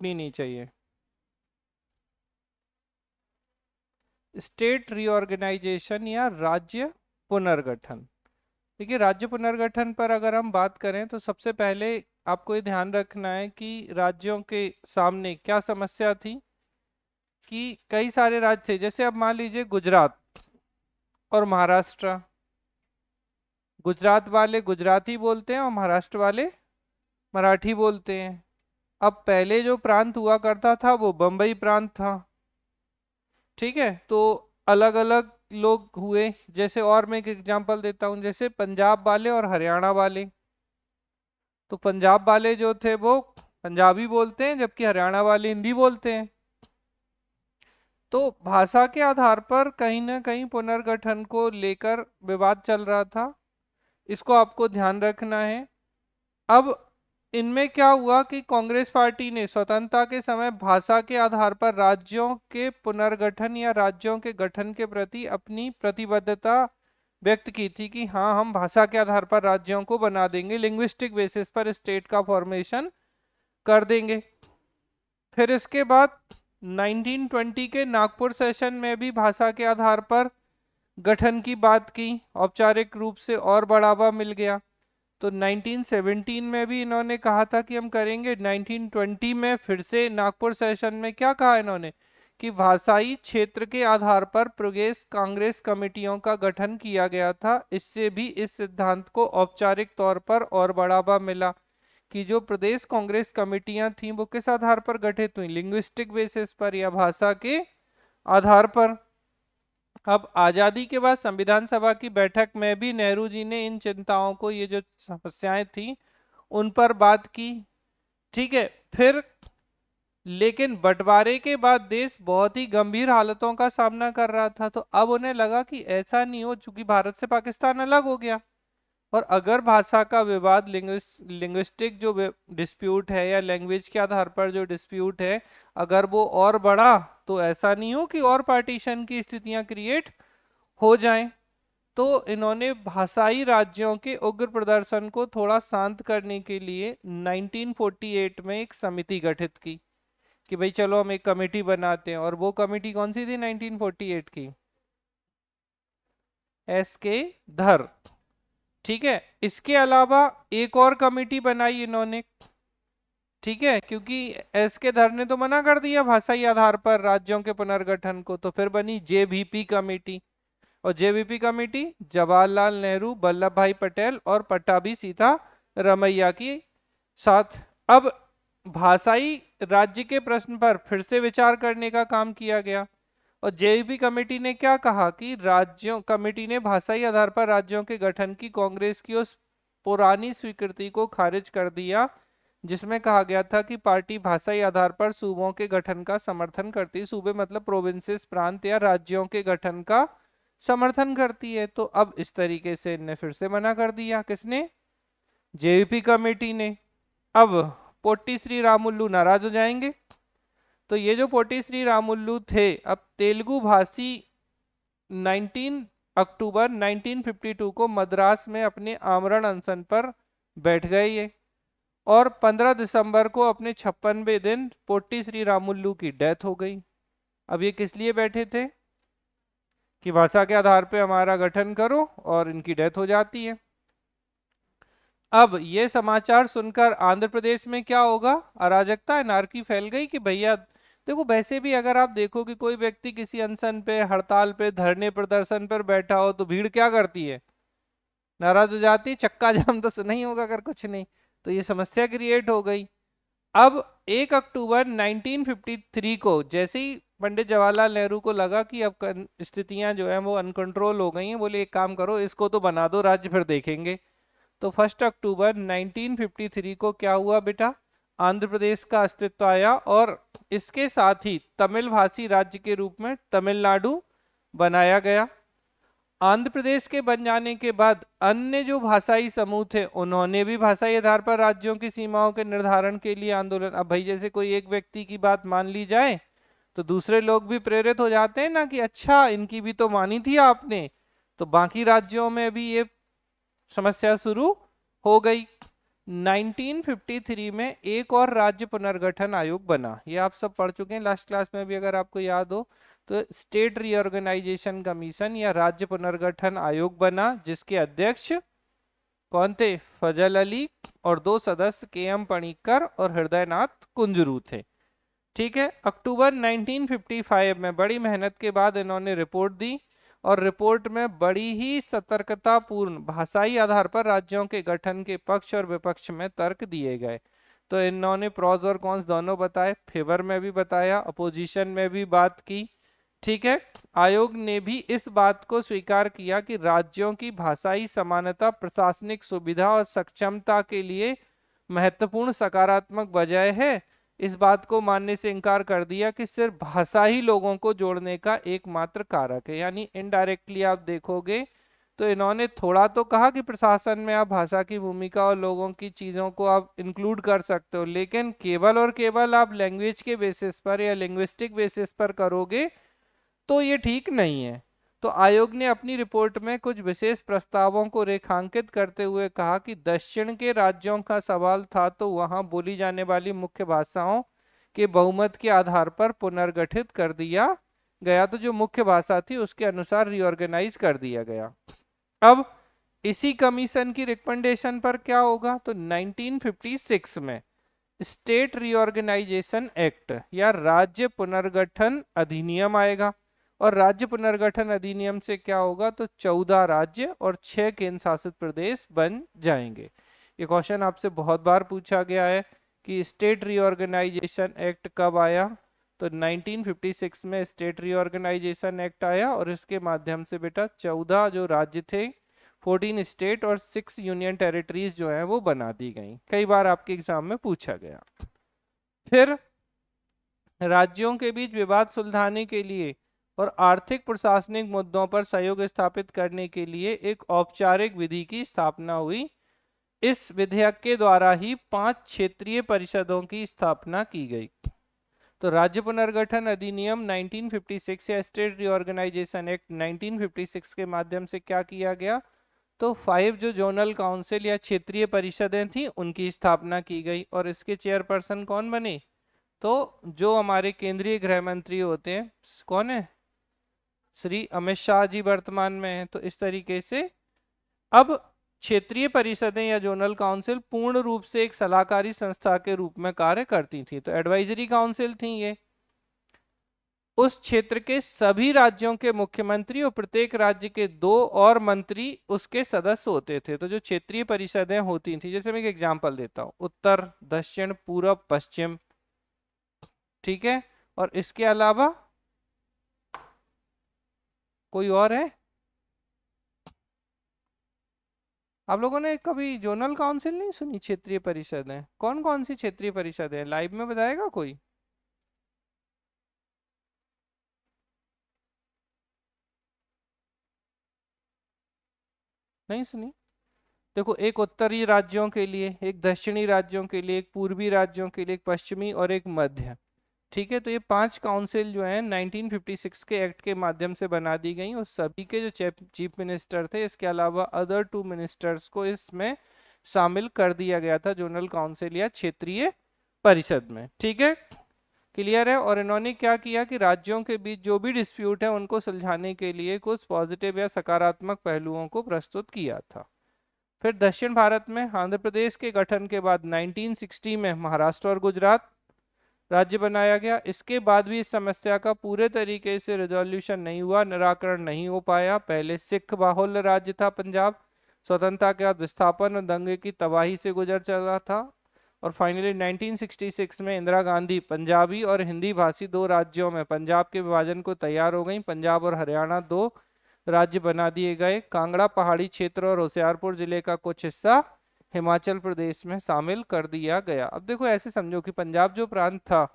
नहीं चाहिए। State reorganisation या राज्य पुनर्गठन। देखिए, राज्य पुनर्गठन पर अगर हम बात करें तो सबसे पहले आपको ये ध्यान रखना है कि राज्यों के सामने क्या समस्या थी, कि कई सारे राज्य थे, जैसे अब मान लीजिए गुजरात और महाराष्ट्र। गुजरात वाले गुजराती बोलते हैं और महाराष्ट्र वाले मराठी बोलते हैं। अब पहले जो प्रांत हुआ करता था वो बम्बई प्रांत था, ठीक है। तो अलग अलग लोग हुए, जैसे और मैं एक एग्जांपल देता हूँ, जैसे पंजाब वाले और हरियाणा वाले। तो पंजाब वाले जो थे वो पंजाबी बोलते हैं, जबकि हरियाणा वाले हिंदी बोलते हैं। तो भाषा के आधार पर कहीं ना कहीं पुनर्गठन को लेकर विवाद चल रहा था, इसको आपको ध्यान रखना है। अब इनमें क्या हुआ कि कांग्रेस पार्टी ने स्वतंत्रता के समय भाषा के आधार पर राज्यों के पुनर्गठन या राज्यों के गठन के प्रति अपनी प्रतिबद्धता व्यक्त की थी, कि हाँ, हम भाषा के आधार पर राज्यों को बना देंगे, लिंग्विस्टिक बेसिस पर स्टेट का फॉर्मेशन कर देंगे। फिर इसके बाद 1920 के नागपुर सेशन में भी भाषा के आधार पर गठन की बात की, औपचारिक रूप से और बढ़ावा मिल गया। तो 1917 में भी इन्होंने कहा था कि हम करेंगे। 1920 में फिर से नागपुर सेशन में क्या कहा इन्होंने, कि भाषाई क्षेत्र के आधार पर प्रदेश कांग्रेस कमेटियों का गठन किया गया था। इससे भी इस सिद्धांत को औपचारिक तौर पर और बढ़ावा मिला, कि जो प्रदेश कांग्रेस कमेटियां थीं वो किस आधार पर गठित हुई, लिंग्विस्टिक बेसिस पर या भाषा के आधार पर। अब आजादी के बाद संविधान सभा की बैठक में भी नेहरू जी ने इन चिंताओं को, ये जो समस्याएं थी उन पर बात की, ठीक है। फिर लेकिन बंटवारे के बाद देश बहुत ही गंभीर हालतों का सामना कर रहा था, तो अब उन्हें लगा कि ऐसा नहीं हो, चूंकि भारत से पाकिस्तान अलग हो गया, और अगर भाषा का विवाद, लिंग्विस्टिक जो डिस्प्यूट है या लैंग्वेज के आधार पर जो डिस्प्यूट है, अगर वो और बढ़ा तो ऐसा नहीं हो कि और पार्टीशन की स्थितियां क्रिएट हो जाएं। तो इन्होंने भाषाई राज्यों के उग्र प्रदर्शन को थोड़ा शांत करने के लिए 1948 में एक समिति गठित की, कि भाई चलो हम एक कमेटी बनाते हैं। और वो कमेटी कौन सी थी 1948 की? एस के धर, ठीक है। इसके अलावा एक और कमेटी बनाई इन्होंने, ठीक है, क्योंकि एस के धर ने तो मना कर दिया भाषाई आधार पर राज्यों के पुनर्गठन को, तो फिर बनी जेबीपी कमेटी। और जेबीपी कमेटी जवाहरलाल नेहरू, वल्लभ भाई पटेल और पट्टाभी सीता रमैया की साथ। अब भाषाई राज्य के प्रश्न पर फिर से विचार करने का काम किया गया। और जेबीपी कमेटी ने क्या कहा, कि राज्यों कमेटी ने भाषाई आधार पर राज्यों के गठन की कांग्रेस की उस पुरानी स्वीकृति को खारिज कर दिया, जिसमें कहा गया था कि पार्टी भाषाई आधार पर सूबों के गठन का समर्थन करती, सूबे मतलब प्रोविंसेस, प्रांत या राज्यों के गठन का समर्थन करती है। तो अब इस तरीके से इनने फिर से मना कर दिया, किसने? जेवीपी कमेटी ने। अब पोट्टी श्री रामुलु नाराज हो जाएंगे। तो ये जो पोट्टी श्री रामुलु थे, अब तेलुगु भाषी 19 अक्टूबर 1952 को मद्रास में अपने आमरण अनशन पर बैठ गए ये। और 15 दिसंबर को अपने 56वें दिन पोट्टी श्री रामुलु की डेथ हो गई। अब ये किस लिए बैठे थे, कि भाषा के आधार पे हमारा गठन करो, और इनकी डेथ हो जाती है। अब ये समाचार सुनकर आंध्र प्रदेश में क्या होगा, अराजकता, एनार्की फैल गई, कि भैया देखो, वैसे भी अगर आप देखो कि कोई व्यक्ति किसी अनशन पे, हड़ताल पे, धरने प्रदर्शन पर बैठा हो तो भीड़ क्या करती है, नाराज हो जाती है। चक्का जाम तो सुना ही होगा अगर कुछ नहीं। तो ये समस्या क्रिएट हो गई। अब 1 अक्टूबर 1953 को जैसे ही पंडित जवाहरलाल नेहरू को लगा कि अब स्थितियां जो है वो अनकंट्रोल हो गई हैं, बोले एक काम करो, इसको तो बना दो राज्य, फिर देखेंगे। तो 1 अक्टूबर 1953 को क्या हुआ बेटा, आंध्र प्रदेश का अस्तित्व आया, और इसके साथ ही तमिल भाषी राज्य के रूप में तमिलनाडु बनाया गया। आंध्र प्रदेश के बन जाने के बाद अन्य जो भाषाई समूह थे उन्होंने भी भाषाई आधार पर राज्यों की सीमाओं के निर्धारण के लिए आंदोलन। अब भाई जैसे कोई एक व्यक्ति की बात मान ली जाए तो दूसरे लोग भी प्रेरित हो जाते हैं ना, कि अच्छा इनकी भी तो मानी थी आपने। तो बाकी राज्यों में भी ये समस्या शुरू हो गई। 1953 में एक और राज्य पुनर्गठन आयोग बना, ये आप सब पढ़ चुके हैं लास्ट क्लास में भी अगर आपको याद हो। तो स्टेट रीऑर्गेनाइजेशन कमीशन या राज्य पुनर्गठन आयोग बना, जिसके अध्यक्ष कौन थे? फजल अली, और दो सदस्य के एम पणिक्कर और हृदयनाथ कुंजरू थे। ठीक है, अक्टूबर 1955 में बड़ी मेहनत के बाद इन्होंने रिपोर्ट दी, और रिपोर्ट में बड़ी ही सतर्कता पूर्ण भाषाई आधार पर राज्यों के गठन के पक्ष और विपक्ष में तर्क दिए गए। तो इन्होंने प्रोज और कॉन्स दोनों बताए, फेवर में भी बताया, अपोजिशन में भी बात की। ठीक है, आयोग ने भी इस बात को स्वीकार किया कि राज्यों की भाषाई समानता प्रशासनिक सुविधा और सक्षमता के लिए महत्वपूर्ण सकारात्मक वजह है। इस बात को मानने से इनकार कर दिया कि सिर्फ भाषा ही लोगों को जोड़ने का एकमात्र कारक है। यानी इनडायरेक्टली आप देखोगे तो इन्होंने थोड़ा तो कहा कि प्रशासन में आप भाषा की भूमिका और लोगों की चीजों को आप इंक्लूड कर सकते हो, लेकिन केवल और केवल आप लैंग्वेज के बेसिस पर या लिंग्विस्टिक बेसिस पर करोगे तो ये ठीक नहीं है। तो आयोग ने अपनी रिपोर्ट में कुछ विशेष प्रस्तावों को रेखांकित करते हुए कहा कि दक्षिण के राज्यों का सवाल था तो वहां बोली जाने वाली मुख्य भाषाओं के बहुमत के आधार पर पुनर्गठित कर दिया गया, तो जो मुख्य भाषा थी उसके अनुसार रीऑर्गेनाइज कर दिया गया। अब इसी कमीशन की रिकमेंडेशन पर क्या होगा? तो 1956 में स्टेट रीऑर्गेनाइजेशन एक्ट या राज्य पुनर्गठन अधिनियम आएगा, और राज्य पुनर्गठन अधिनियम से क्या होगा? तो 14 राज्य और 6 केंद्र शासित प्रदेश बन जाएंगे। ये क्वेश्चन आपसे बहुत बार पूछा गया है कि स्टेट रीऑर्गेनाइजेशन एक्ट कब आया? तो 1956 में स्टेट रीऑर्गेनाइजेशन एक्ट आया, और इसके माध्यम से बेटा 14 जो राज्य थे, 14 स्टेट और 6 यूनियन टेरिटरीज जो है वो बना दी गई। कई बार आपके एग्जाम में पूछा गया। फिर राज्यों के बीच विवाद सुलझाने के लिए और आर्थिक प्रशासनिक मुद्दों पर सहयोग स्थापित करने के लिए एक औपचारिक विधि की स्थापना हुई। इस विधेयक के द्वारा ही 5 क्षेत्रीय परिषदों की स्थापना की गई। तो राज्य पुनर्गठन अधिनियम 1956 या स्टेट रीऑर्गेनाइजेशन एक्ट 1956 के माध्यम से क्या किया गया? तो 5 जो जोनल काउंसिल या क्षेत्रीय परिषदें थी उनकी स्थापना की गई, और इसके चेयरपर्सन कौन बने? तो जो हमारे केंद्रीय गृह मंत्री होते हैं, कौन है? श्री अमित शाह जी वर्तमान में हैं। तो इस तरीके से अब क्षेत्रीय परिषदें या जोनल काउंसिल पूर्ण रूप से एक सलाहकारी संस्था के रूप में कार्य करती थी। तो एडवाइजरी काउंसिल थी ये। उस क्षेत्र के सभी राज्यों के मुख्यमंत्री और प्रत्येक राज्य के 2 और मंत्री उसके सदस्य होते थे। तो जो क्षेत्रीय परिषदें होती थी, जैसे मैं एक एग्जांपल देता हूँ, उत्तर, दक्षिण, पूर्व, पश्चिम, ठीक है, और इसके अलावा कोई और है? आप लोगों ने कभी जोनल काउंसिल नहीं सुनी? क्षेत्रीय परिषदें कौन कौन सी क्षेत्रीय परिषदें हैं? लाइव में बताएगा कोई? नहीं सुनी? देखो, एक उत्तरी राज्यों के लिए, एक दक्षिणी राज्यों के लिए, एक पूर्वी राज्यों के लिए, एक पश्चिमी और एक मध्य। ठीक है, तो ये 5 काउंसिल जो है 1956 के एक्ट के माध्यम से बना दी गई, और सभी के जो चीफ मिनिस्टर थे, इसके अलावा अदर 2 मिनिस्टर्स को इसमें शामिल कर दिया गया था जोनल काउंसिल या क्षेत्रीय परिषद में। ठीक है, क्लियर है? और इन्होंने क्या किया कि राज्यों के बीच जो भी डिस्प्यूट है उनको सुलझाने के लिए कुछ पॉजिटिव या सकारात्मक पहलुओं को प्रस्तुत किया था। फिर दक्षिण भारत में आंध्र प्रदेश के गठन के बाद 1960 में महाराष्ट्र और गुजरात राज्य बनाया गया। इसके बाद भी इस समस्या का पूरे तरीके से रिजोल्यूशन नहीं हुआ, निराकरण नहीं हो पाया। पहले सिख बाहुल्य राज्य था पंजाब, स्वतंत्रता के बाद विस्थापन और दंगे की तबाही से गुजर चला था, और फाइनली 1966 में इंदिरा गांधी पंजाबी और हिंदी भाषी 2 राज्यों में पंजाब के विभाजन को तैयार हो गई। पंजाब और हरियाणा 2 राज्य बना दिए गए। कांगड़ा पहाड़ी क्षेत्र और होशियारपुर जिले का कुछ हिस्सा हिमाचल प्रदेश में शामिल कर दिया गया। अब देखो, ऐसे समझो कि पंजाब जो प्रांत था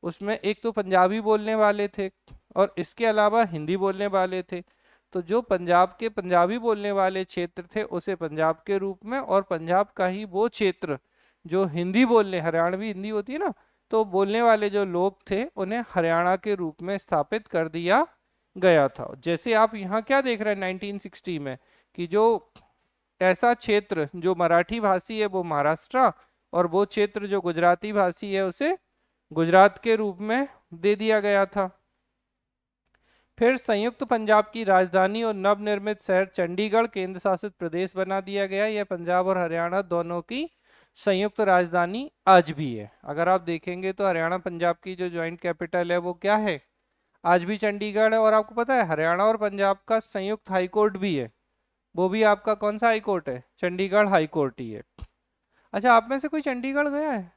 उसमें एक तो पंजाबी बोलने वाले थे और इसके अलावा हिंदी बोलने वाले थे। तो जो पंजाब के पंजाबी बोलने वाले क्षेत्र थे उसे पंजाब के रूप में, और पंजाब का ही वो क्षेत्र जो हिंदी बोलने, हरियाणवी हिंदी होती है ना, तो बोलने वाले जो लोग थे उन्हें हरियाणा के रूप में स्थापित कर दिया गया था। जैसे आप यहाँ क्या देख रहे हैं 1960 में कि जो ऐसा क्षेत्र जो मराठी भाषी है वो महाराष्ट्र, और वो क्षेत्र जो गुजराती भाषी है उसे गुजरात के रूप में दे दिया गया था। फिर संयुक्त पंजाब की राजधानी और नवनिर्मित शहर चंडीगढ़ केंद्र शासित प्रदेश बना दिया गया। यह पंजाब और हरियाणा दोनों की संयुक्त राजधानी आज भी है। अगर आप देखेंगे तो हरियाणा पंजाब की जो ज्वाइंट कैपिटल है वो क्या है, आज भी चंडीगढ़ है। और आपको पता है हरियाणा और पंजाब का संयुक्त हाई कोर्ट भी है, वो भी आपका कौन सा हाई कोर्ट है, चंडीगढ़ हाई कोर्ट ही है। अच्छा, आप में से कोई चंडीगढ़ गया है?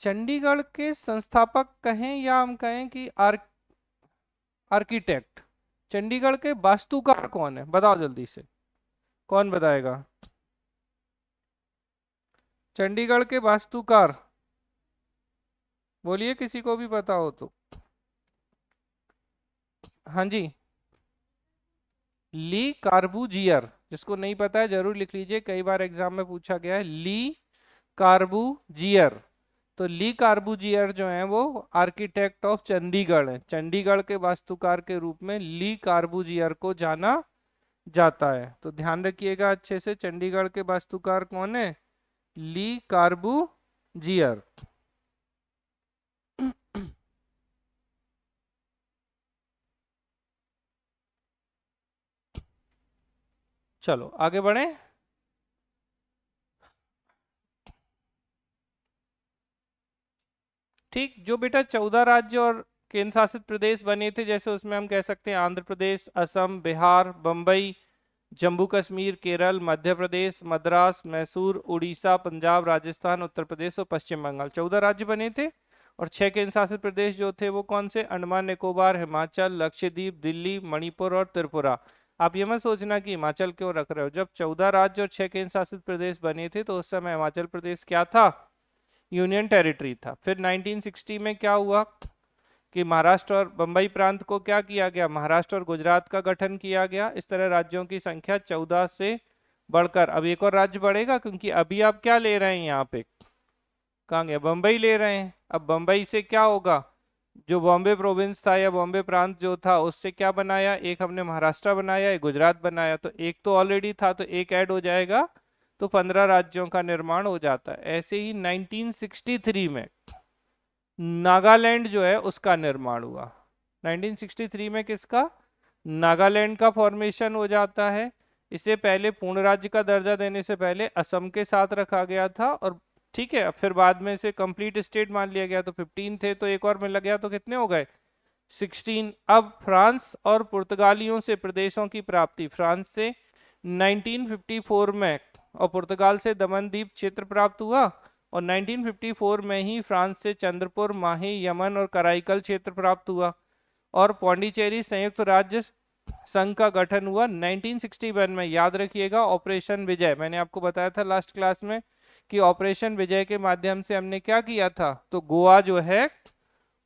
चंडीगढ़ के संस्थापक कहें या हम कहें कि आर्किटेक्ट, चंडीगढ़ के वास्तुकार कौन है, बताओ जल्दी से, कौन बताएगा? चंडीगढ़ के वास्तुकार बोलिए, किसी को भी पता हो तो। हाँ जी, ली कार्बूजियर। जिसको नहीं पता है जरूर लिख लीजिए, कई बार एग्जाम में पूछा गया है। ली कार्बूजियर। तो ली कार्बूजियर जो है वो आर्किटेक्ट ऑफ चंडीगढ़ है। चंडीगढ़ के वास्तुकार के रूप में ली कार्बूजियर को जाना जाता है। तो ध्यान रखिएगा अच्छे से, चंडीगढ़ के वास्तुकार कौन है? ली कार्बूजियर। चलो आगे बढ़े। ठीक, जो बेटा 14 राज्य और केंद्र शासित प्रदेश बने थे, जैसे उसमें हम कह सकते हैं आंध्र प्रदेश, असम, बिहार, बम्बई, जम्मू कश्मीर, केरल, मध्य प्रदेश, मद्रास, मैसूर, उड़ीसा, पंजाब, राजस्थान, उत्तर प्रदेश और पश्चिम बंगाल, 14 राज्य बने थे। और 6 केंद्र शासित प्रदेश जो थे वो कौन से? अंडमान निकोबार, हिमाचल, लक्षद्वीप, दिल्ली, मणिपुर और त्रिपुरा। आप ये मत सोचना कि हिमाचल क्यों रख रहे हो, जब 14 राज्य और 6 केंद्र शासित प्रदेश बने थे तो उस समय हिमाचल प्रदेश क्या था? यूनियन टेरिटरी था। फिर 1960 में क्या हुआ कि महाराष्ट्र और बंबई प्रांत को क्या किया गया? महाराष्ट्र और गुजरात का गठन किया गया। इस तरह राज्यों की संख्या 14 से बढ़कर अब एक और राज्य बढ़ेगा, क्योंकि अभी आप क्या ले रहे हैं यहाँ पे, कहाँ गया, बम्बई ले रहे हैं। अब बम्बई से क्या होगा, जो बॉम्बे प्रोविंस था या बॉम्बे प्रांत जो था उससे क्या बनाया, एक हमने महाराष्ट्र बनाया, एक गुजरात बनाया, तो एक तो ऑलरेडी था तो एक ऐड हो जाएगा, तो 15 राज्यों का निर्माण हो जाता है। ऐसे ही 1963 में नागालैंड जो है उसका निर्माण हुआ। 1963 में किसका? नागालैंड का फॉर्मेशन हो जाता है। इसे पहले पूर्ण राज्य का दर्जा देने से पहले असम के साथ रखा गया था, और ठीक है फिर बाद में इसे कंप्लीट स्टेट मान लिया गया। तो 15 थे तो एक और मिल गया, तो कितने हो गए? 16। अब फ्रांस और पुर्तगालियों से प्रदेशों की प्राप्ति, फ्रांस से 1954 में और पुर्तगाल से दमन द्वीप क्षेत्र प्राप्त हुआ, और 1954 में ही फ्रांस से चंद्रपुर, माही, यमन और कराईकल क्षेत्र प्राप्त हुआ। और पौंडीचेरी संयुक्त राज्य संघ का गठन हुआ 1961 में। याद रखिएगा ऑपरेशन विजय, मैंने आपको बताया था लास्ट क्लास में कि ऑपरेशन विजय के माध्यम से हमने क्या किया था, तो गोवा जो है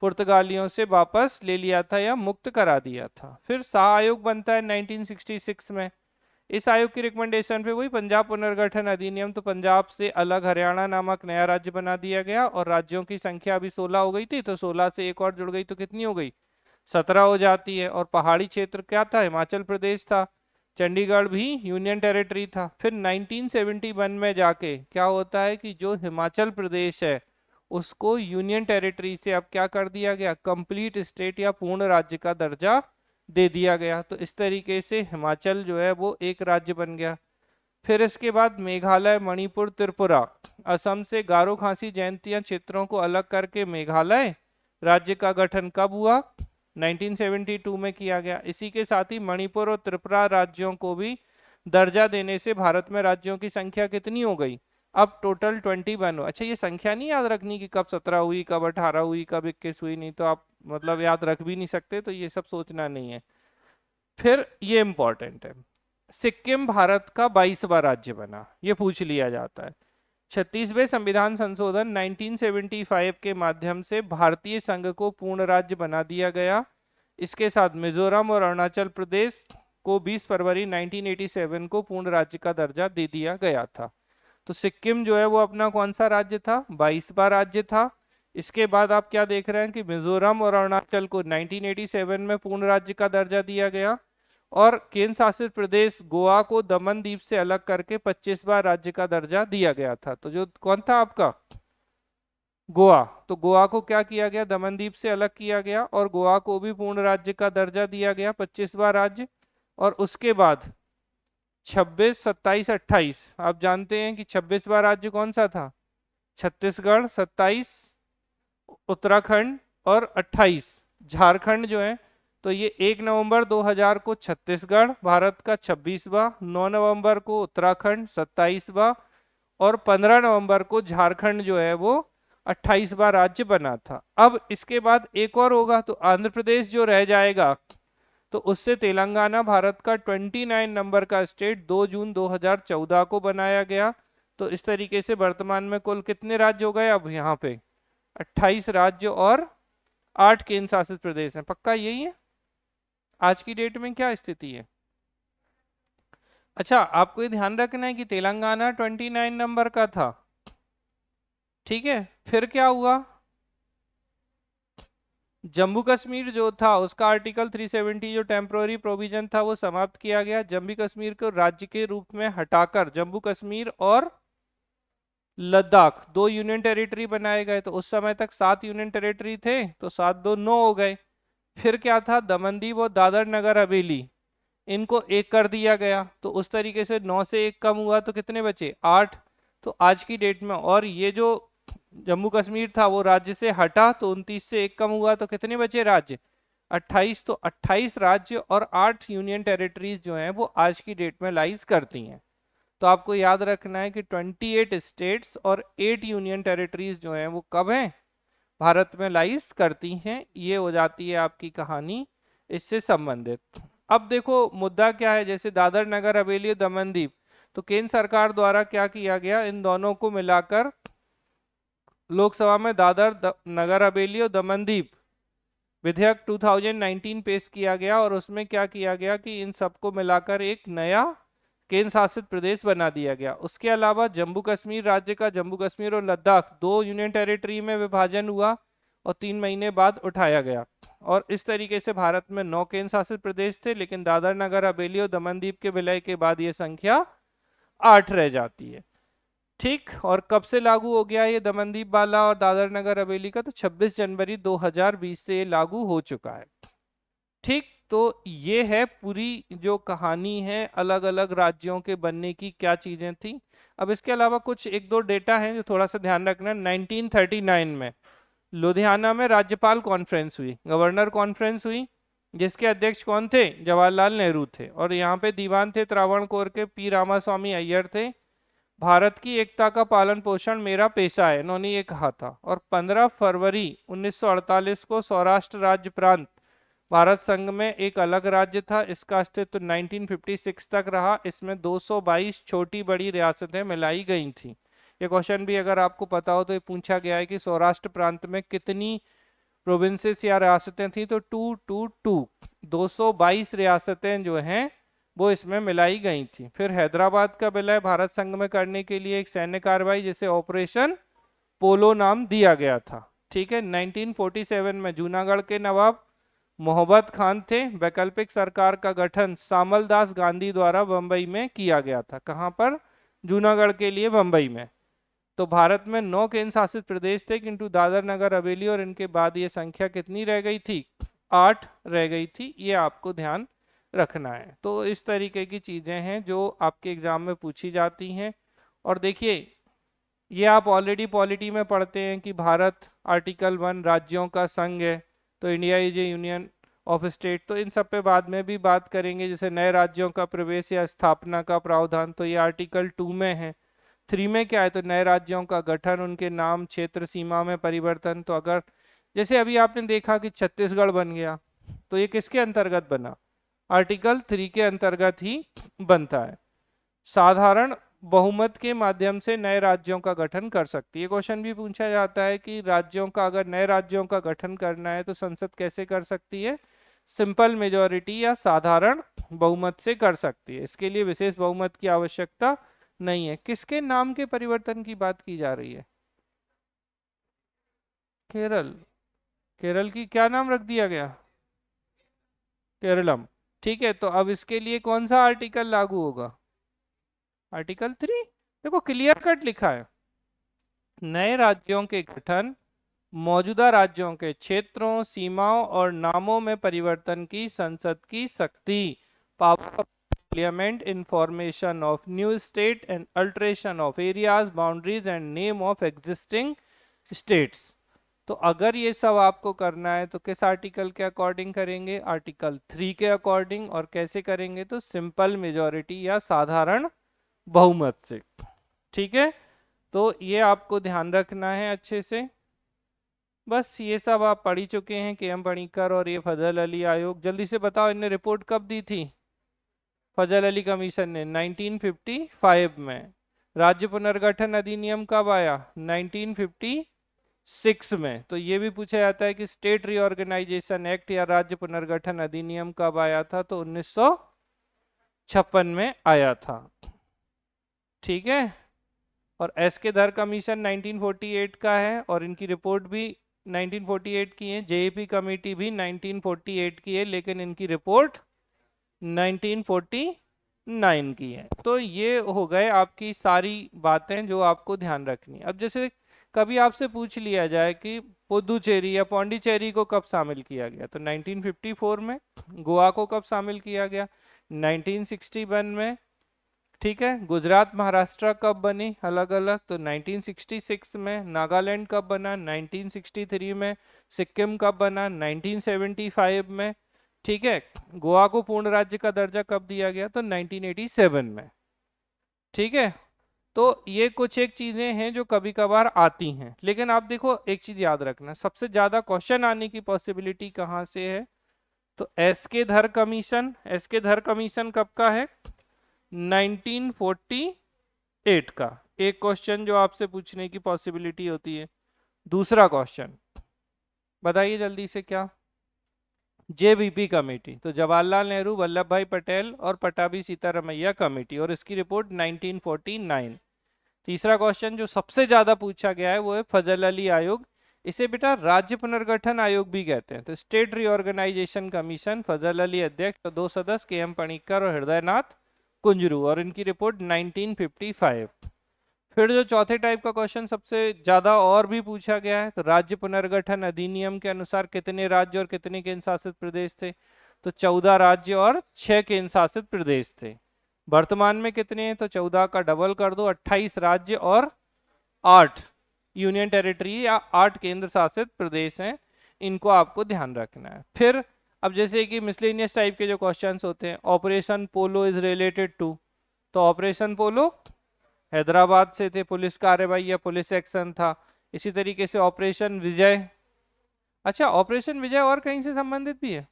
पुर्तगालियों से वापस ले लिया था या मुक्त करा दिया था। फिर शाह आयोग बनता है 1966 में। इस आयोग की रिकमेंडेशन पे वही पंजाब पुनर्गठन अधिनियम, तो पंजाब से अलग हरियाणा नामक नया राज्य बना दिया गया, और राज्यों की संख्या अभी 16 हो गई थी, तो 16 से एक और जुड़ गई तो कितनी हो गई? 17 हो जाती है। और पहाड़ी क्षेत्र क्या था? हिमाचल प्रदेश था। चंडीगढ़ भी यूनियन टेरिटरी था। फिर 1971 में जाके क्या होता है कि जो हिमाचल प्रदेश है उसको यूनियन टेरिटरी से अब क्या कर दिया गया? कंप्लीट स्टेट या पूर्ण राज्य का दर्जा दे दिया गया। तो इस तरीके से हिमाचल जो है वो एक राज्य बन गया। फिर इसके बाद मेघालय, मणिपुर, त्रिपुरा, असम से गारो खासी जयंतिया क्षेत्रों को अलग करके मेघालय राज्य का गठन कब हुआ? 1972 में किया गया। इसी के साथ ही मणिपुर और त्रिपुरा राज्यों को भी दर्जा देने से भारत में राज्यों की संख्या कितनी हो गई? अब टोटल 21 हो। अच्छा, ये संख्या नहीं याद रखनी कि कब 17 हुई, कब 18 हुई, कब 21 हुई, नहीं तो आप मतलब याद रख भी नहीं सकते, तो ये सब सोचना नहीं है। फिर ये इंपॉर्टेंट है, सिक्किम भारत का 22वां राज्य बना, ये पूछ लिया जाता है। 36वें संविधान संशोधन 1975 के माध्यम से भारतीय संघ को पूर्ण राज्य बना दिया गया। इसके साथ मिजोरम और अरुणाचल प्रदेश को 20 फरवरी 1987 को पूर्ण राज्य का दर्जा दे दिया गया था। तो सिक्किम जो है वो अपना कौन सा राज्य था? 22वां राज्य था। इसके बाद आप क्या देख रहे हैं कि मिजोरम और अरुणाचल को 1987 में पूर्ण राज्य का दर्जा दिया गया, और केंद्र शासित प्रदेश गोवा को दमन द्वीप से अलग करके 25वां राज्य का दर्जा दिया गया था। तो जो कौन था आपका गोवा, तो गोवा को क्या किया गया, दमन द्वीप से अलग किया गया और गोवा को भी पूर्ण राज्य का दर्जा दिया गया, 25वां राज्य। और उसके बाद 26, 27, 28, आप जानते हैं कि 26वां राज्य कौन सा था, छत्तीसगढ़, 27 उत्तराखंड और 28 झारखंड जो है। तो ये 1 नवंबर 2000 को छत्तीसगढ़ भारत का 26वां, 9 नवंबर को उत्तराखंड 27वां और 15 नवंबर को झारखंड जो है वो 28वां राज्य बना था। अब इसके बाद एक और होगा, तो आंध्र प्रदेश जो रह जाएगा, तो उससे तेलंगाना भारत का 29 नंबर का स्टेट 2 जून 2014 को बनाया गया। तो इस तरीके से वर्तमान में कुल कितने राज्य हो गए अब यहाँ पे, 28 राज्य और 8 केंद्र शासित प्रदेश हैं। पक्का यही है आज की डेट में क्या स्थिति है। अच्छा, आपको ये ध्यान रखना है कि तेलंगाना 29 नंबर का था, ठीक है। फिर क्या हुआ, जम्मू कश्मीर जो था उसका आर्टिकल 370 जो टेम्पोररी प्रोविजन था वो समाप्त किया गया। जम्मू कश्मीर को राज्य के रूप में हटाकर जम्मू कश्मीर और लद्दाख 2 यूनियन टेरिटरी बनाए गए। तो उस समय तक 7 यूनियन टेरिटरी थे, तो 7 2 9 हो गए। फिर क्या था, दमनदीव और दादर नगर हवेली इनको एक कर दिया गया। तो उस तरीके से 9 से 1 कम हुआ तो कितने बचे, 8। तो आज की डेट में, और ये जो जम्मू कश्मीर था वो राज्य से हटा, तो 29 से 1 कम हुआ तो कितने बचे राज्य, 28। तो 28 राज्य और 8 यूनियन टेरिटरीज जो हैं वो आज की डेट में लाइज करती हैं। तो आपको याद रखना है कि 28 स्टेट्स और 8 यूनियन टेरिटरीज जो हैं वो कब हैं, भारत में लाइज करती हैं। ये हो जाती है आपकी कहानी इससे संबंधित। अब देखो मुद्दा क्या है, जैसे दादर नगर हवेली दमन दीव, तो केंद्र सरकार द्वारा क्या किया गया, इन दोनों को मिलाकर लोकसभा में दादर नगर हवेली और दमन दीव विधेयक 2019 पेश किया गया और उसमें क्या किया गया कि इन सबको मिलाकर एक नया केंद्र शासित प्रदेश बना दिया गया। उसके अलावा जम्मू कश्मीर राज्य का जम्मू कश्मीर और लद्दाख 2 यूनियन टेरिटरी में विभाजन हुआ और 3 महीने बाद उठाया गया। और इस तरीके से भारत में 9 केंद्र शासित प्रदेश थे, लेकिन दादर नगर हवेली और दमन दीव के विलय के बाद ये संख्या 8 रह जाती है। ठीक, और कब से लागू हो गया ये दमनदीप वाला और दादर नगर हवेली का, तो 26 जनवरी 2020 से ये लागू हो चुका है। ठीक, तो ये है पूरी जो कहानी है अलग अलग राज्यों के बनने की, क्या चीजें थी। अब इसके अलावा कुछ एक दो डेटा हैं जो थोड़ा सा ध्यान रखना। 1939 में लुधियाना में राज्यपाल कॉन्फ्रेंस हुई, गवर्नर कॉन्फ्रेंस हुई, जिसके अध्यक्ष कौन थे, जवाहरलाल नेहरू थे। और यहाँ पे दीवान थे त्रावणकोर के पी रामास्वामी अय्यर थे। भारत की एकता का पालन पोषण मेरा पेशा है, इन्होंने ये कहा था। और 15 फरवरी 1948 को सौराष्ट्र राज्य प्रांत भारत संघ में एक अलग राज्य था, इसका अस्तित्व 1956 तक रहा। इसमें 222 छोटी बड़ी रियासतें मिलाई गई थी। ये क्वेश्चन भी अगर आपको पता हो तो ये पूछा गया है कि सौराष्ट्र प्रांत में कितनी प्रोविंसेस या रियासतें थी, तो 222 222 रियासतें जो हैं वो इसमें मिलाई गई थी। फिर हैदराबाद का विलय भारत संघ में करने के लिए एक सैन्य कार्रवाई जिसे ऑपरेशन पोलो नाम दिया गया था। ठीक है, 1947 में जूनागढ़ के नवाब मोहब्बत खान थे। वैकल्पिक सरकार का गठन सामल दास गांधी द्वारा बंबई में किया गया था। कहां पर, जूनागढ़ के लिए बंबई में। तो भारत में 9 केंद्र शासित प्रदेश थे, किंतु दादर नगर हवेली और इनके बाद ये संख्या कितनी रह गई थी, 8 रह गई थी। ये आपको ध्यान रखना है। तो इस तरीके की चीजें हैं जो आपके एग्जाम में पूछी जाती हैं। और देखिए, ये आप ऑलरेडी पॉलिटी में पढ़ते हैं कि भारत आर्टिकल 1 राज्यों का संघ है, तो India is A union of state. तो इन सब पे बाद में भी बात करेंगे, जैसे नए राज्यों का प्रवेश या स्थापना का प्रावधान, तो ये आर्टिकल 2 में है। 3 में क्या है, तो नए राज्यों का गठन, उनके नाम, क्षेत्र सीमा में परिवर्तन। तो अगर जैसे अभी आपने देखा कि छत्तीसगढ़ बन गया, तो ये किसके अंतर्गत बना, आर्टिकल 3 के अंतर्गत ही बनता है। साधारण बहुमत के माध्यम से नए राज्यों का गठन कर सकती है। क्वेश्चन भी पूछा जाता है कि राज्यों का, अगर नए राज्यों का गठन करना है तो संसद कैसे कर सकती है, सिंपल मेजॉरिटी या साधारण बहुमत से कर सकती है। इसके लिए विशेष बहुमत की आवश्यकता नहीं है। किसके नाम के परिवर्तन की बात की जा रही है, केरल। केरल की क्या नाम रख दिया गया, केरलम। ठीक है, तो अब इसके लिए कौन सा आर्टिकल लागू होगा? आर्टिकल 3। देखो क्लियर कट लिखा है, नए राज्यों के गठन, मौजूदा राज्यों के क्षेत्रों, सीमाओं और नामों में परिवर्तन की संसद की शक्ति, power of parliament in formation of new state and alteration of areas, boundaries and name of existing states. तो अगर ये सब आपको करना है तो किस आर्टिकल के अकॉर्डिंग करेंगे? आर्टिकल 3 के अकॉर्डिंग। और कैसे करेंगे? तो सिंपल मेजॉरिटी या साधारण बहुमत से। ठीक है, तो ये आपको ध्यान रखना है अच्छे से। बस ये सब आप पढ़ ही चुके हैं, के.एम. पणिक्कर और ये फजल अली आयोग। जल्दी से बताओ, इनने रिपोर्ट कब दी थी? फजल अली कमीशन ने 1955 में। राज्य पुनर्गठन अधिनियम कब आया? 1956 में। तो ये भी पूछा जाता है कि स्टेट रीऑर्गेनाइजेशन एक्ट या राज्य पुनर्गठन अधिनियम कब आया था? तो 1956 में आया था। ठीक है, और एस के धर कमीशन 1948 का है और इनकी रिपोर्ट भी 1948 की है। जेईपी कमेटी भी 1948 की है, लेकिन इनकी रिपोर्ट 1949 की है। तो ये हो गए आपकी सारी बातें जो आपको ध्यान रखनी। अब जैसे कभी आपसे पूछ लिया जाए कि पुदुचेरी या पौंडीचेरी को कब शामिल किया गया, तो 1954 में। गोवा को कब शामिल किया गया? 1961 में। ठीक है, गुजरात महाराष्ट्र कब बनी अलग अलग? तो 1966 में। नागालैंड कब बना? 1963 में। सिक्किम कब बना? 1975 में। ठीक है, गोवा को पूर्ण राज्य का दर्जा कब दिया गया? तो 1987 में। ठीक है, तो ये कुछ एक चीजें हैं जो कभी कभार आती हैं, लेकिन आप देखो एक चीज याद रखना, सबसे ज्यादा क्वेश्चन आने की पॉसिबिलिटी कहाँ से है? तो एस के धर कमीशन। एस के धर कमीशन कब का है? 1948 का। एक क्वेश्चन जो आपसे पूछने की पॉसिबिलिटी होती है। दूसरा क्वेश्चन बताइए जल्दी से, क्या? जेबीपी कमेटी, तो जवाहरलाल नेहरू, वल्लभ भाई पटेल और पटाभी सीतारमैया कमेटी, और इसकी रिपोर्ट 1949। तीसरा क्वेश्चन जो सबसे ज्यादा पूछा गया है वो है फजल अली आयोग। इसे बेटा राज्य पुनर्गठन आयोग भी कहते हैं। तो स्टेट रीऑर्गेनाइजेशन कमीशन, फजल अली अध्यक्ष और 2 सदस्य के.एम. पणिक्कर और हृदयनाथ कुंजरू, और इनकी रिपोर्ट 1955। फिर जो चौथे टाइप का क्वेश्चन सबसे ज्यादा और भी पूछा गया है, तो राज्य पुनर्गठन अधिनियम के अनुसार कितने राज्य और कितने केंद्र शासित प्रदेश थे? तो 14 राज्य और 6 केंद्र शासित प्रदेश थे। वर्तमान में कितने हैं? तो 14 का डबल कर दो, 28 राज्य और 8 यूनियन टेरिटरी या 8 केंद्र शासित प्रदेश हैं। इनको आपको ध्यान रखना है। फिर अब जैसे कि मिसलेनियस टाइप के जो क्वेश्चंस होते हैं, operation polo is related to, तो ऑपरेशन पोलो हैदराबाद से थे, पुलिस कार्रवाई या पुलिस एक्शन था। इसी तरीके से ऑपरेशन विजय। अच्छा, ऑपरेशन विजय और कहीं से संबंधित भी है?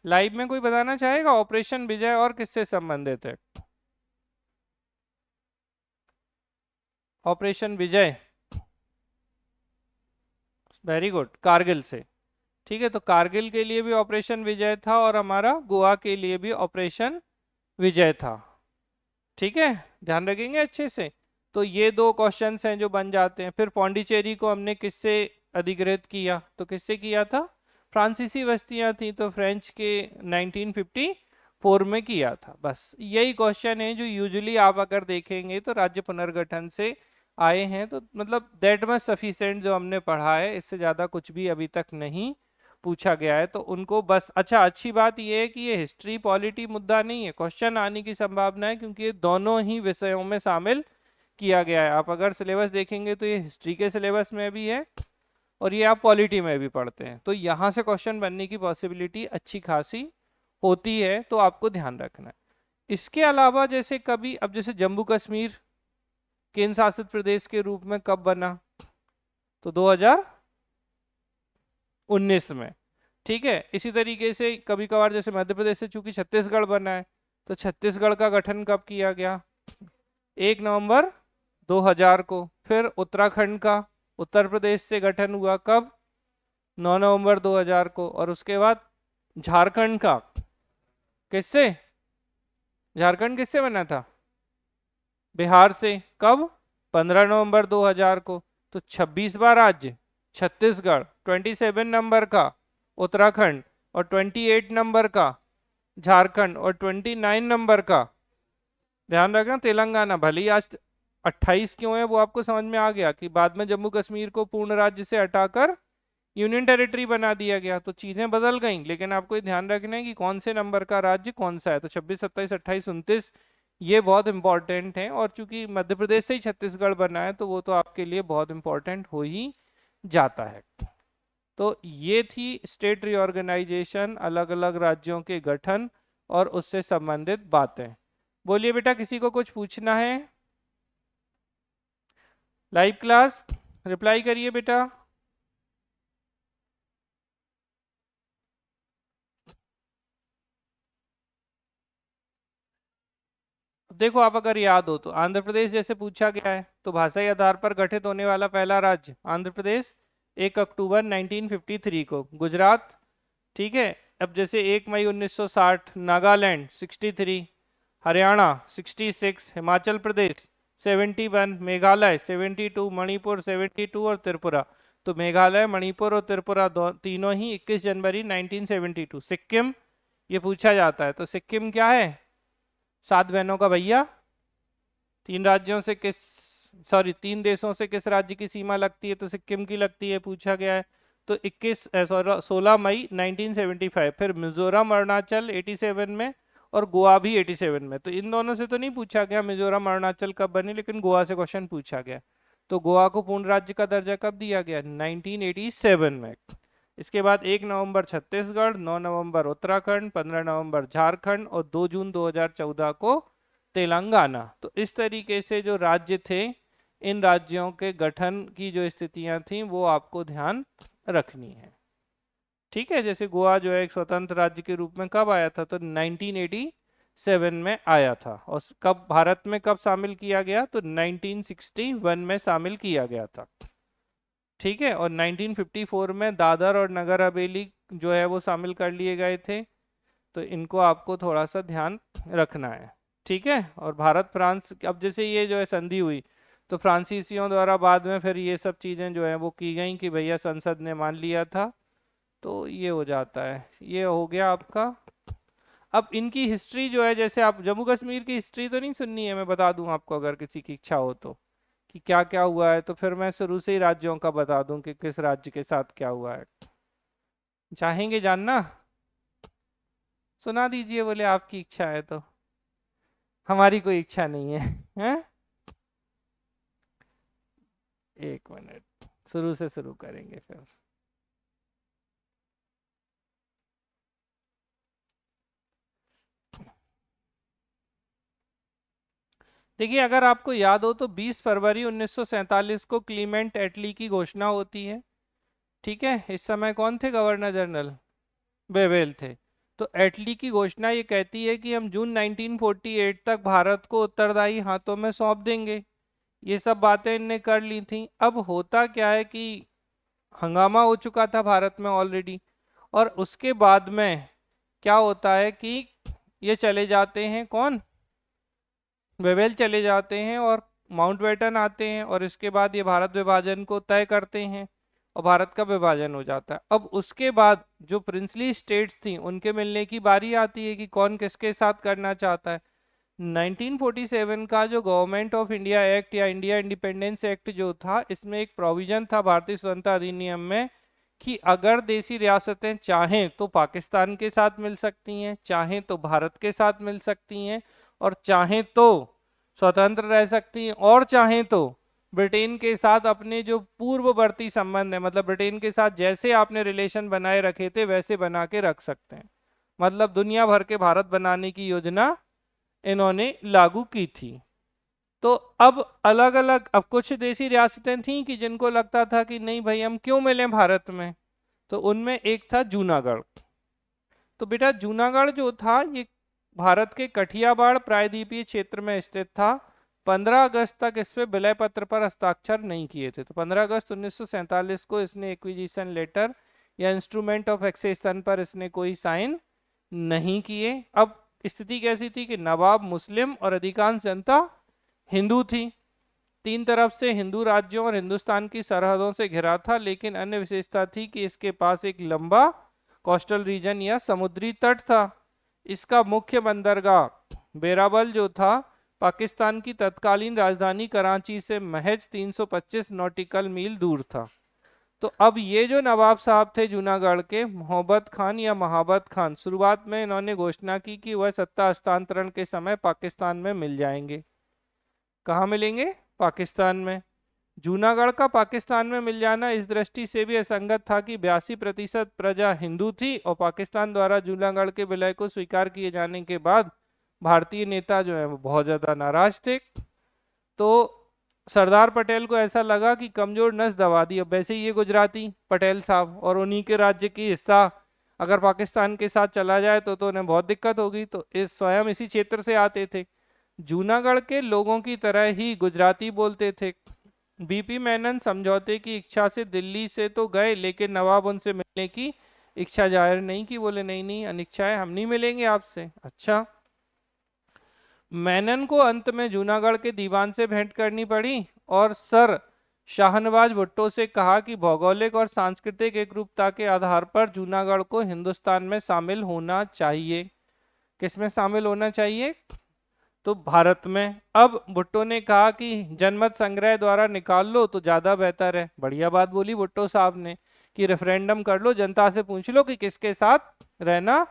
लाइव में कोई बताना चाहेगा ऑपरेशन विजय और किससे संबंधित है? ऑपरेशन विजय, वेरी गुड, कारगिल से। ठीक है, तो कारगिल के लिए भी ऑपरेशन विजय था और हमारा गोवा के लिए भी ऑपरेशन विजय था। ठीक है, ध्यान रखेंगे अच्छे से। तो ये 2 क्वेश्चंस हैं जो बन जाते हैं। फिर पौंडीचेरी को हमने किससे अधिकृत किया? तो किससे किया था? फ्रांसीसी बस्तियां थी, तो फ्रेंच के 1954 में किया था। बस यही क्वेश्चन है जो यूजुअली आप अगर देखेंगे तो राज्य पुनर्गठन से आए हैं। तो मतलब दैट मच सफिशिएंट जो हमने पढ़ा है, इससे ज्यादा कुछ भी अभी तक नहीं पूछा गया है। तो उनको बस, अच्छा अच्छी बात यह है कि ये हिस्ट्री पॉलिटी मुद्दा नहीं है, क्वेश्चन आने की संभावना है, क्योंकि ये दोनों ही विषयों में शामिल किया गया है। आप अगर सिलेबस देखेंगे तो ये हिस्ट्री के सिलेबस में भी है और ये आप पॉलिटी में भी पढ़ते हैं, तो यहाँ से क्वेश्चन बनने की पॉसिबिलिटी अच्छी खासी होती है। तो आपको ध्यान रखना है। इसके अलावा जैसे कभी, अब जैसे जम्मू कश्मीर केंद्र शासित प्रदेश के रूप में कब बना? तो 2019 में। ठीक है, इसी तरीके से कभी कभार जैसे मध्य प्रदेश से चूंकि छत्तीसगढ़ बना है, तो छत्तीसगढ़ का गठन कब किया गया? 1 नवंबर 2000 को। फिर उत्तराखंड का उत्तर प्रदेश से गठन हुआ कब? 9 नवंबर 2000 को। और उसके बाद झारखंड का किससे? झारखंड किससे बना था? बिहार से। कब? 15 नवंबर 2000 को। तो 26वां राज्य छत्तीसगढ़, 27 नंबर का उत्तराखंड और 28 नंबर का झारखंड और 29 नंबर का ध्यान रखना तेलंगाना। भले ही आज 28 क्यों है वो आपको समझ में आ गया कि बाद में जम्मू कश्मीर को पूर्ण राज्य से हटाकर यूनियन टेरिटरी बना दिया गया, तो चीजें बदल गईं, लेकिन आपको ये ध्यान रखना है कि कौन से नंबर का राज्य कौन सा है। तो 26, 27, 28, 29 ये बहुत इंपॉर्टेंट है, और चूंकि मध्य प्रदेश से ही छत्तीसगढ़ बना है तो वो तो आपके लिए बहुत इंपॉर्टेंट हो ही जाता है। तो ये थी स्टेट रीऑर्गेनाइजेशन, अलग अलग राज्यों के गठन और उससे संबंधित बातें। बोलिए बेटा, किसी को कुछ पूछना है? लाइव क्लास, रिप्लाई करिए बेटा। देखो, आप अगर याद हो तो आंध्र प्रदेश जैसे पूछा गया है तो भाषाई आधार पर गठित होने वाला पहला राज्य आंध्र प्रदेश 1 अक्टूबर 1953 को। गुजरात, ठीक है। अब जैसे 1 मई 1960 नागालैंड 63, हरियाणा 66, हिमाचल प्रदेश 71, मेघालय 72, मणिपुर 72 और त्रिपुरा। तो मेघालय, मणिपुर और त्रिपुरा तीनों ही 21 जनवरी 1972। सिक्किम ये पूछा जाता है, तो सिक्किम क्या है? 7 बहनों का भैया। 3 देशों से किस राज्य की सीमा लगती है? तो सिक्किम की लगती है, पूछा गया है। तो 16 मई 1975। फिर मिजोरम, अरुणाचल 87 में और गोवा भी 87 में। तो इन दोनों से तो नहीं पूछा गया मिजोरम अरुणाचल कब बने, लेकिन गोवा से क्वेश्चन पूछा गया। तो गोवा को पूर्ण राज्य का दर्जा कब दिया गया? 1987 में। इसके बाद 1 नवंबर छत्तीसगढ़, 9 नवंबर उत्तराखंड, 15 नवंबर झारखंड और 2 जून 2014 को तेलंगाना। तो इस तरीके से जो राज्य थे, इन राज्यों के गठन की जो स्थितियां थी वो आपको ध्यान रखनी है। ठीक है, जैसे गोवा जो है एक स्वतंत्र राज्य के रूप में कब आया था? तो 1987 में आया था। और कब भारत में कब शामिल किया गया? तो 1961 में शामिल किया गया था। ठीक है, और 1954 में दादर और नगर हवेली जो है वो शामिल कर लिए गए थे। तो इनको आपको थोड़ा सा ध्यान रखना है। ठीक है, और भारत फ्रांस, अब जैसे ये जो है संधि हुई तो फ्रांसीसियों द्वारा बाद में फिर ये सब चीज़ें जो है वो की गई कि भैया संसद ने मान लिया था। तो ये हो जाता है, ये हो गया आपका। अब इनकी हिस्ट्री जो है, जैसे आप जम्मू कश्मीर की हिस्ट्री तो नहीं सुननी है, मैं बता दूं आपको अगर किसी की इच्छा हो तो, कि क्या क्या हुआ है। तो फिर मैं शुरू से ही राज्यों का बता दूं कि किस राज्य के साथ क्या हुआ है। चाहेंगे जानना? सुना दीजिए, बोले आपकी इच्छा है तो। हमारी कोई इच्छा नहीं है, हैं? एक मिनट, शुरू से शुरू करेंगे फिर। देखिए, अगर आपको याद हो तो 20 फरवरी 1947 को क्लीमेंट एटली की घोषणा होती है। ठीक है, इस समय कौन थे गवर्नर जनरल? बेवेल थे। तो एटली की घोषणा ये कहती है कि हम जून 1948 तक भारत को उत्तरदायी हाथों में सौंप देंगे। ये सब बातें इनने कर ली थी। अब होता क्या है कि हंगामा हो चुका था भारत में ऑलरेडी, और उसके बाद में क्या होता है कि ये चले जाते हैं, कौन? वेवेल चले जाते हैं और माउंटबेटन आते हैं, और इसके बाद ये भारत विभाजन को तय करते हैं और भारत का विभाजन हो जाता है। अब उसके बाद जो प्रिंसली स्टेट्स थी उनके मिलने की बारी आती है कि कौन किसके साथ करना चाहता है। 1947 का जो गवर्नमेंट ऑफ इंडिया एक्ट या इंडिया इंडिपेंडेंस एक्ट जो था, इसमें एक प्रोविजन था भारतीय स्वतंत्रता अधिनियम में कि अगर देशी रियासतें चाहें तो पाकिस्तान के साथ मिल सकती हैं, चाहें तो भारत के साथ मिल सकती हैं, और चाहें तो स्वतंत्र रह सकती हैं, और चाहें तो ब्रिटेन के साथ अपने जो पूर्ववर्ती संबंध है, मतलब ब्रिटेन के साथ जैसे आपने रिलेशन बनाए रखे थे वैसे बना के रख सकते हैं। मतलब दुनिया भर के भारत बनाने की योजना इन्होंने लागू की थी। तो अब अलग अलग, अब कुछ देशी रियासतें थीं कि जिनको लगता था कि नहीं भाई हम क्यों मिलें भारत में, तो उनमें एक था जूनागढ़। तो बेटा जूनागढ़ जो था ये भारत के कठियावाड़ प्रायद्वीपीय क्षेत्र में स्थित था। 15 अगस्त तक इस पे विलय पत्र पर हस्ताक्षर नहीं किए थे। तो 15 अगस्त 1947 को इसने एक्विजिशन लेटर या इंस्ट्रूमेंट ऑफ एक्सेशन पर इसने कोई साइन नहीं किए। अब स्थिति कैसी थी कि नवाब मुस्लिम और अधिकांश जनता हिंदू थी। 3 तरफ से हिंदू राज्यों और हिंदुस्तान की सरहदों से घिरा था, लेकिन अन्य विशेषता थी कि इसके पास एक लंबा कोस्टल रीजन या समुद्री तट था। इसका मुख्य बंदरगाह बेराबल जो था पाकिस्तान की तत्कालीन राजधानी कराची से महज 325 नॉटिकल मील दूर था। तो अब ये जो नवाब साहब थे जूनागढ़ के, मोहब्बत खान या महाबत खान, शुरुआत में इन्होंने घोषणा की कि वह सत्ता हस्तांतरण के समय पाकिस्तान में मिल जाएंगे। कहाँ मिलेंगे? पाकिस्तान में। जूनागढ़ का पाकिस्तान में मिल जाना इस दृष्टि से भी असंगत था कि 82% प्रजा हिंदू थी और पाकिस्तान द्वारा जूनागढ़ के विलय को स्वीकार किए जाने के बाद भारतीय नेता जो है वो बहुत ज्यादा नाराज थे। तो सरदार पटेल को ऐसा लगा कि कमजोर नस दबा दी। अब वैसे ही ये गुजराती पटेल साहब और उन्हीं के राज्य की हिस्सा अगर पाकिस्तान के साथ चला जाए तो उन्हें बहुत दिक्कत होगी। तो इस स्वयं इसी क्षेत्र से आते थे। जूनागढ़ के लोगों की तरह ही गुजराती बोलते थे। बीपी मेनन समझौते की इच्छा से दिल्ली से तो गए, लेकिन नवाब उनसे मिलने की इच्छा जाहिर नहीं की। बोले नहीं नहीं अनिच्छा है, हम नहीं मिलेंगे आपसे। अच्छा। मेनन को अंत में जूनागढ़ के दीवान से भेंट करनी पड़ी और सर शाहनवाज भुट्टो से कहा कि भौगोलिक और सांस्कृतिक एकरूपता के आधार पर जूनागढ़ को हिंदुस्तान में शामिल होना चाहिए। किसमें शामिल होना चाहिए? तो भारत में। अब भुट्टो ने कहा कि जनमत संग्रह द्वारा निकाल लो तो ज्यादा बेहतर है। बढ़िया बात बोली भुट्टो साहब ने कि रेफरेंडम कर लो, जनता से पूछ लो कि किसके साथ रहना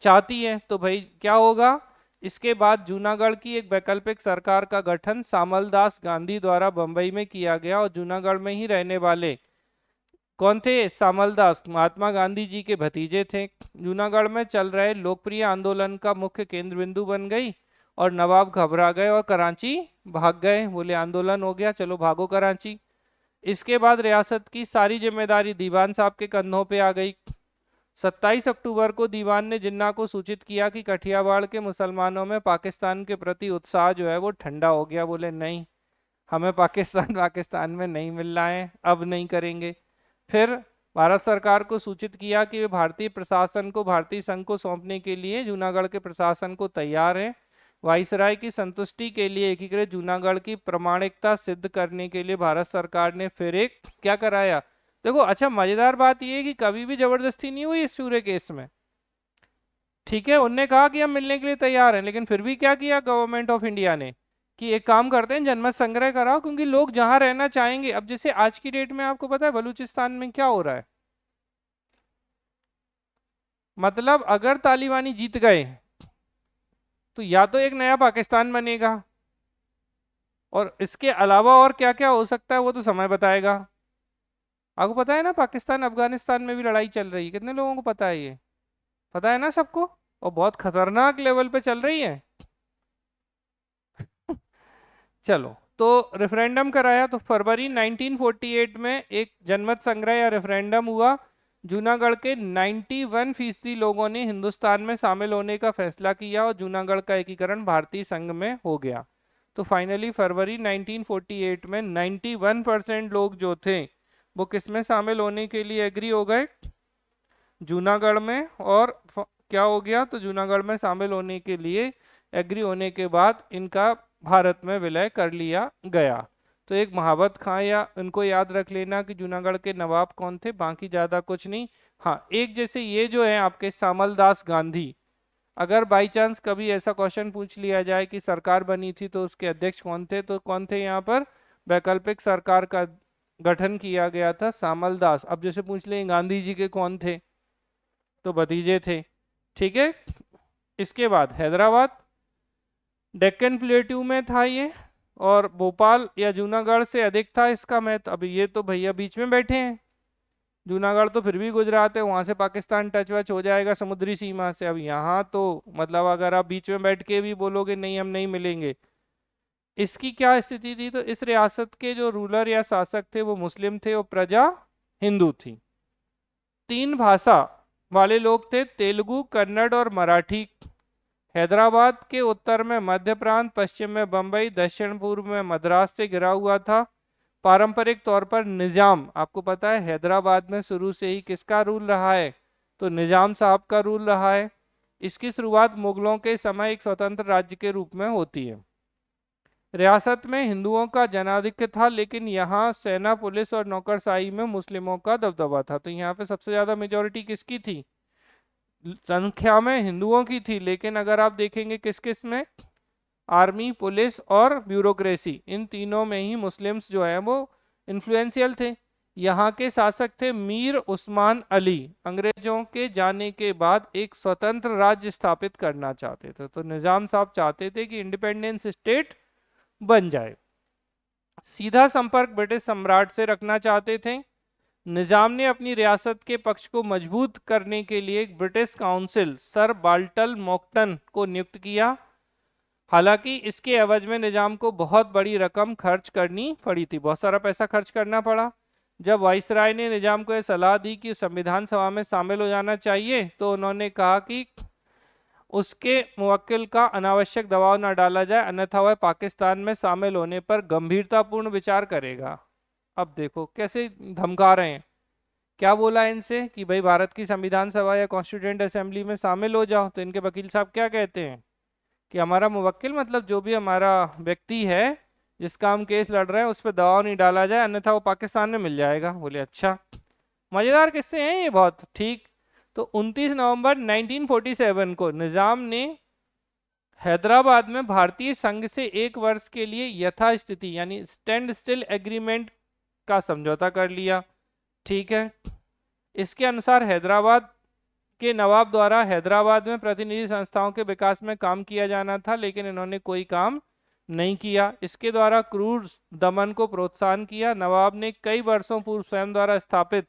चाहती है। तो भाई क्या होगा? इसके बाद जूनागढ़ की एक वैकल्पिक सरकार का गठन सामलदास गांधी द्वारा बंबई में किया गया और जूनागढ़ में ही रहने वाले कौन थे? सामलदास महात्मा गांधी जी के भतीजे थे। जूनागढ़ में चल रहे लोकप्रिय आंदोलन का मुख्य केंद्र बिंदु बन गई और नवाब घबरा गए और कराची भाग गए। बोले आंदोलन हो गया, चलो भागो कराची। इसके बाद रियासत की सारी जिम्मेदारी दीवान साहब के कंधों पे आ गई। 27 अक्टूबर को दीवान ने जिन्ना को सूचित किया कि कठियावाड़ के मुसलमानों में पाकिस्तान के प्रति उत्साह जो है वो ठंडा हो गया। बोले नहीं, हमें पाकिस्तान पाकिस्तान में नहीं मिल रहा है, अब नहीं करेंगे। फिर भारत सरकार को सूचित किया कि वे भारतीय प्रशासन को भारतीय संघ को सौंपने के लिए जूनागढ़ के प्रशासन को तैयार है। वाइसराय की संतुष्टि के लिए एकीकृत जूनागढ़ की प्रामाणिकता सिद्ध करने के लिए भारत सरकार ने फिर एक क्या कराया? देखो अच्छा मजेदार बात यह है कि कभी भी जबरदस्ती नहीं हुई इस पूरे केस में। ठीक है, उनने कहा कि हम मिलने के लिए तैयार हैं, लेकिन फिर भी क्या किया गवर्नमेंट ऑफ इंडिया ने कि एक काम करते हैं जनमत संग्रह कराओ, क्योंकि लोग जहां रहना चाहेंगे। अब जैसे आज की डेट में आपको पता है बलूचिस्तान में क्या हो रहा है? मतलब अगर तालिबानी जीत गए तो या तो एक नया पाकिस्तान बनेगा और इसके अलावा और क्या क्या हो सकता है वो तो समय बताएगा। आपको पता है ना पाकिस्तान अफगानिस्तान में भी लड़ाई चल रही है, कितने लोगों को पता है? ये पता है ना सबको, और बहुत खतरनाक लेवल पे चल रही है। चलो, तो रेफरेंडम कराया तो फरवरी 1948 में एक जनमत संग्रह या रेफरेंडम हुआ। जूनागढ़ के 91% लोगों ने हिंदुस्तान में शामिल होने का फैसला किया और जूनागढ़ का एकीकरण भारतीय संघ में हो गया। तो फाइनली फरवरी 1948 में 91% लोग जो थे वो किस में शामिल होने के लिए एग्री हो गए? जूनागढ़ में। और क्या हो गया? तो जूनागढ़ में शामिल होने के लिए एग्री होने के बाद इनका भारत में विलय कर लिया गया। तो एक महाबत खां, या इनको याद रख लेना कि जूनागढ़ के नवाब कौन थे, बाकी ज्यादा कुछ नहीं। हाँ, एक जैसे ये जो है आपके सामलदास गांधी, अगर बाई चांस कभी ऐसा क्वेश्चन पूछ लिया जाए कि सरकार बनी थी तो उसके अध्यक्ष कौन थे, तो कौन थे यहाँ पर? वैकल्पिक सरकार का गठन किया गया था सामलदास। अब जैसे पूछ लें गांधी जी के कौन थे, तो भतीजे थे। ठीक है, इसके बाद हैदराबाद डेक्कन प्लेट्यू में था ये, और भोपाल या जूनागढ़ से अधिक था इसका महत्व। अब ये तो भैया बीच में बैठे हैं, जूनागढ़ तो फिर भी गुजरात है, वहां से पाकिस्तान टच वच हो जाएगा समुद्री सीमा से। अब यहाँ तो मतलब अगर आप बीच में बैठ के भी बोलोगे नहीं हम नहीं मिलेंगे। इसकी क्या स्थिति थी? तो इस रियासत के जो रूलर या शासक थे वो मुस्लिम थे और प्रजा हिंदू थी। 3 भाषा वाले लोग थे, तेलुगु, कन्नड़ और मराठी। हैदराबाद के उत्तर में मध्य प्रांत, पश्चिम में बंबई, दक्षिण पूर्व में मद्रास से घिरा हुआ था। पारंपरिक तौर पर निजाम, आपको पता है हैदराबाद में शुरू से ही किसका रूल रहा है? तो निजाम साहब का रूल रहा है। इसकी शुरुआत मुगलों के समय एक स्वतंत्र राज्य के रूप में होती है। रियासत में हिंदुओं का जनाधिक्य था, लेकिन यहाँ सेना, पुलिस और नौकरशाही में मुस्लिमों का दबदबा था। तो यहाँ पे सबसे ज्यादा मेजोरिटी किसकी थी? संख्या में हिंदुओं की थी, लेकिन अगर आप देखेंगे किस किस में, आर्मी, पुलिस और ब्यूरोक्रेसी, इन तीनों में ही मुस्लिम्स जो है वो इन्फ्लुएंशियल थे। यहाँ के शासक थे मीर उस्मान अली। अंग्रेजों के जाने के बाद एक स्वतंत्र राज्य स्थापित करना चाहते थे, तो निजाम साहब चाहते थे कि इंडिपेंडेंस स्टेट बन जाए। सीधा संपर्क ब्रिटिश सम्राट से रखना चाहते थे। निजाम ने अपनी रियासत के पक्ष को मजबूत करने के लिए एक ब्रिटिश काउंसिल सर बाल्टल मोक्टन को नियुक्त किया। हालांकि इसके एवज में निजाम को बहुत बड़ी रकम खर्च करनी पड़ी थी, बहुत सारा पैसा खर्च करना पड़ा। जब वाइसराय ने निजाम को यह सलाह दी कि संविधान सभा में शामिल हो जाना चाहिए, तो उन्होंने कहा कि उसके मुवक्किल का अनावश्यक दबाव न डाला जाए, अन्यथा वह पाकिस्तान में शामिल होने पर गंभीरतापूर्ण विचार करेगा। अब देखो कैसे धमका रहे हैं। क्या बोला इनसे कि भाई भारत की संविधान सभा या कॉन्स्टिट्यूएंट असेंबली में शामिल हो जाओ, तो इनके वकील साहब क्या कहते हैं कि हमारा मुवक्किल मतलब जो भी हमारा व्यक्ति है जिसका हम केस लड़ रहे हैं उस पर दबाव नहीं डाला जाए, अन्यथा वो पाकिस्तान में मिल जाएगा। बोले अच्छा, मजेदार किस्से हैं ये बहुत। ठीक, तो 29 नवंबर 1947 को निजाम ने हैदराबाद में भारतीय संघ से 1 वर्ष के लिए यथास्थिति यानी स्टैंड स्टिल एग्रीमेंट का समझौता कर लिया। ठीक है, इसके अनुसार हैदराबाद के नवाब द्वारा हैदराबाद में प्रतिनिधि संस्थाओं के विकास में काम किया जाना था, लेकिन इन्होंने कोई काम नहीं किया। इसके द्वारा क्रूर दमन को प्रोत्साहन किया। नवाब ने कई वर्षों पूर्व स्वयं द्वारा स्थापित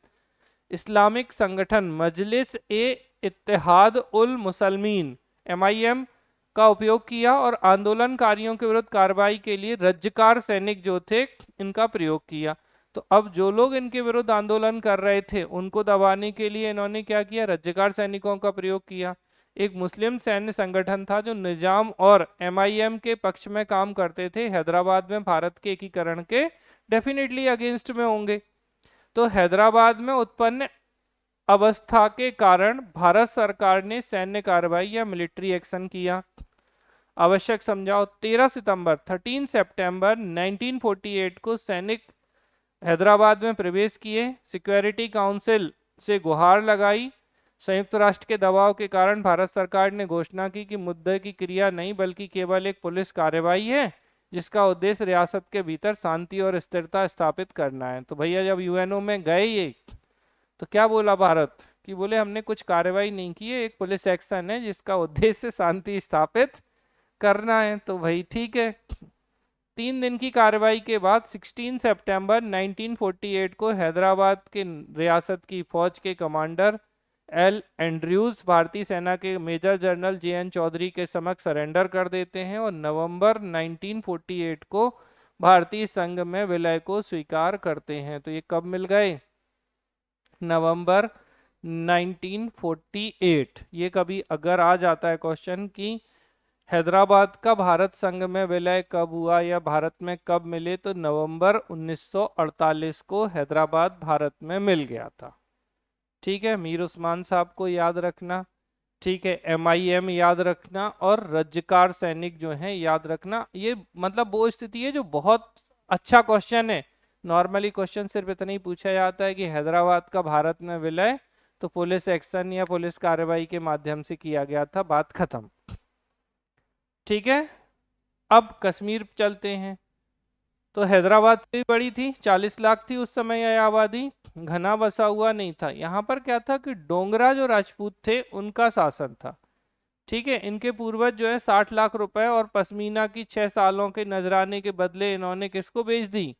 इस्लामिक संगठन मजलिस ए इत्तेहाद उल मुसलमीन MIM का उपयोग किया और आंदोलनकारियों के विरुद्ध कार्रवाई के लिए रज्जकार सैनिक जो थे इनका प्रयोग किया। तो अब जो लोग इनके विरुद्ध आंदोलन कर रहे थे उनको दबाने के लिए इन्होंने क्या किया, रज्जकार सैनिकों का प्रयोग किया। एक मुस्लिम सैन्य संगठन था जो निजाम और MIM के पक्ष में काम करते थे, हैदराबाद में भारत के एकीकरण के डेफिनेटली अगेंस्ट में होंगे। तो हैदराबाद में उत्पन्न अवस्था के कारण भारत सरकार ने सैन्य कार्रवाई या मिलिट्री एक्शन किया। आवश्यक समझाओ 13 सितंबर 1948 को सैनिक हैदराबाद में प्रवेश किए, सिक्योरिटी काउंसिल से गुहार लगाई। संयुक्त राष्ट्र के दबाव के कारण भारत सरकार ने घोषणा की कि मुद्दे की क्रिया नहीं बल्कि केवल एक पुलिस कार्रवाई है जिसका उद्देश्य रियासत के भीतर शांति और स्थिरता स्थापित करना है। तो भैया जब UNO में गए ये, तो क्या बोला भारत कि बोले हमने कुछ कार्रवाई नहीं की है, एक पुलिस एक्शन है जिसका उद्देश्य शांति स्थापित करना है। तो भाई ठीक है। 3 दिन की कार्रवाई के बाद 16 सितंबर 1948 को हैदराबाद के रियासत की फौज के कमांडर L. एंड्रयूज भारतीय सेना के मेजर जनरल JN चौधरी के समक्ष सरेंडर कर देते हैं और नवंबर 1948 को भारतीय संघ में विलय को स्वीकार करते हैं। तो ये कब मिल गए, नवंबर 1948। ये कभी अगर आ जाता है क्वेश्चन कि हैदराबाद का भारत संघ में विलय कब हुआ या भारत में कब मिले, तो नवंबर 1948 को हैदराबाद भारत में मिल गया था। ठीक है, मीर उस्मान साहब को याद रखना। ठीक है, MIM याद रखना और रज्जकार सैनिक जो हैं याद रखना। ये मतलब वो स्थिति है जो बहुत अच्छा क्वेश्चन है। नॉर्मली क्वेश्चन सिर्फ इतना ही पूछा जाता है कि हैदराबाद का भारत में विलय तो पुलिस एक्शन या पुलिस कार्रवाई के माध्यम से किया गया था, बात खत्म। ठीक है, अब कश्मीर चलते हैं। तो हैदराबाद से भी बड़ी थी, 40 लाख थी उस समय यह आबादी, घना बसा हुआ नहीं था। यहाँ पर क्या था कि डोगरा जो राजपूत थे उनका शासन था। ठीक है, इनके पूर्वज जो है 60 लाख रुपए और पश्मीना की 6 सालों के नजराने के बदले इन्होंने किसको बेच दी,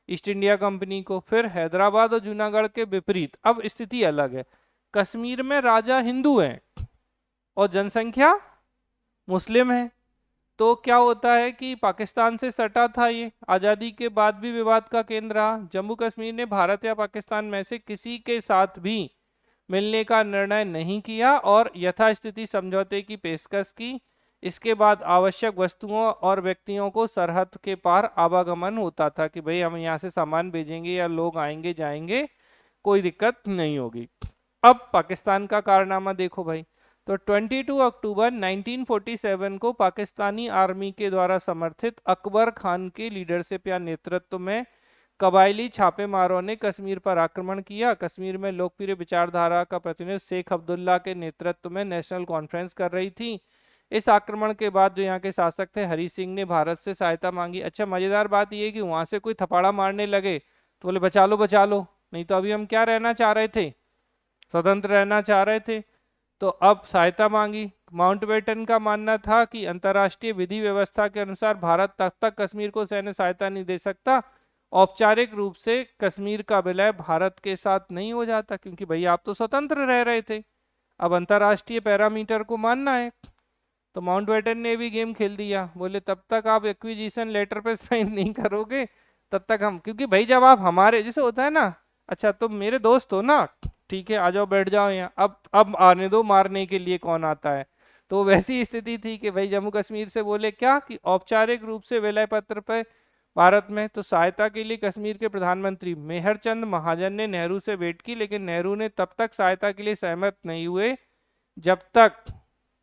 ईस्ट इंडिया कंपनी को। फिर हैदराबाद और जूनागढ़ के विपरीत अब स्थिति अलग है। कश्मीर में राजा हिंदू हैं और जनसंख्या मुस्लिम है। तो क्या होता है कि पाकिस्तान से सटा था, ये आज़ादी के बाद भी विवाद का केंद्र रहा। जम्मू कश्मीर ने भारत या पाकिस्तान में से किसी के साथ भी मिलने का निर्णय नहीं किया और यथास्थिति समझौते की पेशकश की। इसके बाद आवश्यक वस्तुओं और व्यक्तियों को सरहद के पार आवागमन होता था कि भाई हम यहाँ से सामान भेजेंगे या लोग आएंगे जाएंगे, कोई दिक्कत नहीं होगी। अब पाकिस्तान का कारनामा देखो भाई। तो 22 अक्टूबर 1947 को पाकिस्तानी आर्मी के द्वारा समर्थित अकबर खान के लीडरशिप या नेतृत्व में कबायली छापेमारों ने कश्मीर पर आक्रमण किया। कश्मीर में लोकप्रिय विचारधारा का प्रतिनिधित्व शेख अब्दुल्ला के नेतृत्व में नेशनल कॉन्फ्रेंस कर रही थी। इस आक्रमण के बाद जो यहाँ के शासक थे हरि सिंह ने भारत से सहायता मांगी। अच्छा, मजेदार बात यह है कि वहां से कोई थपाड़ा मारने लगे तो बोले बचा लो, नहीं तो अभी हम क्या रहना चाह रहे थे, स्वतंत्र रहना चाह रहे थे। तो अब सहायता मांगी। माउंटबेटन का मानना था कि अंतर्राष्ट्रीय विधि व्यवस्था के अनुसार भारत तब तक कश्मीर को सैन्य सहायता नहीं दे सकता औपचारिक रूप से कश्मीर का विलय भारत के साथ नहीं हो जाता, क्योंकि भाई आप तो स्वतंत्र रह रहे थे, अब अंतर्राष्ट्रीय पैरामीटर को मानना है। तो माउंटबेटन ने भी गेम खेल दिया, बोले तब तक आप एक्विजिशन लेटर पे साइन नहीं करोगे तब तक हम, क्योंकि भाई जब आप हमारे जैसे होता है ना, अच्छा तुम मेरे दोस्त हो ना, ठीक है आ जाओ बैठ जाओ यहाँ, अब आने दो, मारने के लिए कौन आता है। तो वैसी स्थिति थी कि भाई जम्मू कश्मीर से बोले क्या कि औपचारिक रूप से विलय पत्र पे भारत में। तो सहायता के लिए कश्मीर के प्रधानमंत्री मेहर चंद महाजन ने नेहरू से भेंट की, लेकिन नेहरू ने तब तक सहायता के लिए सहमत नहीं हुए जब तक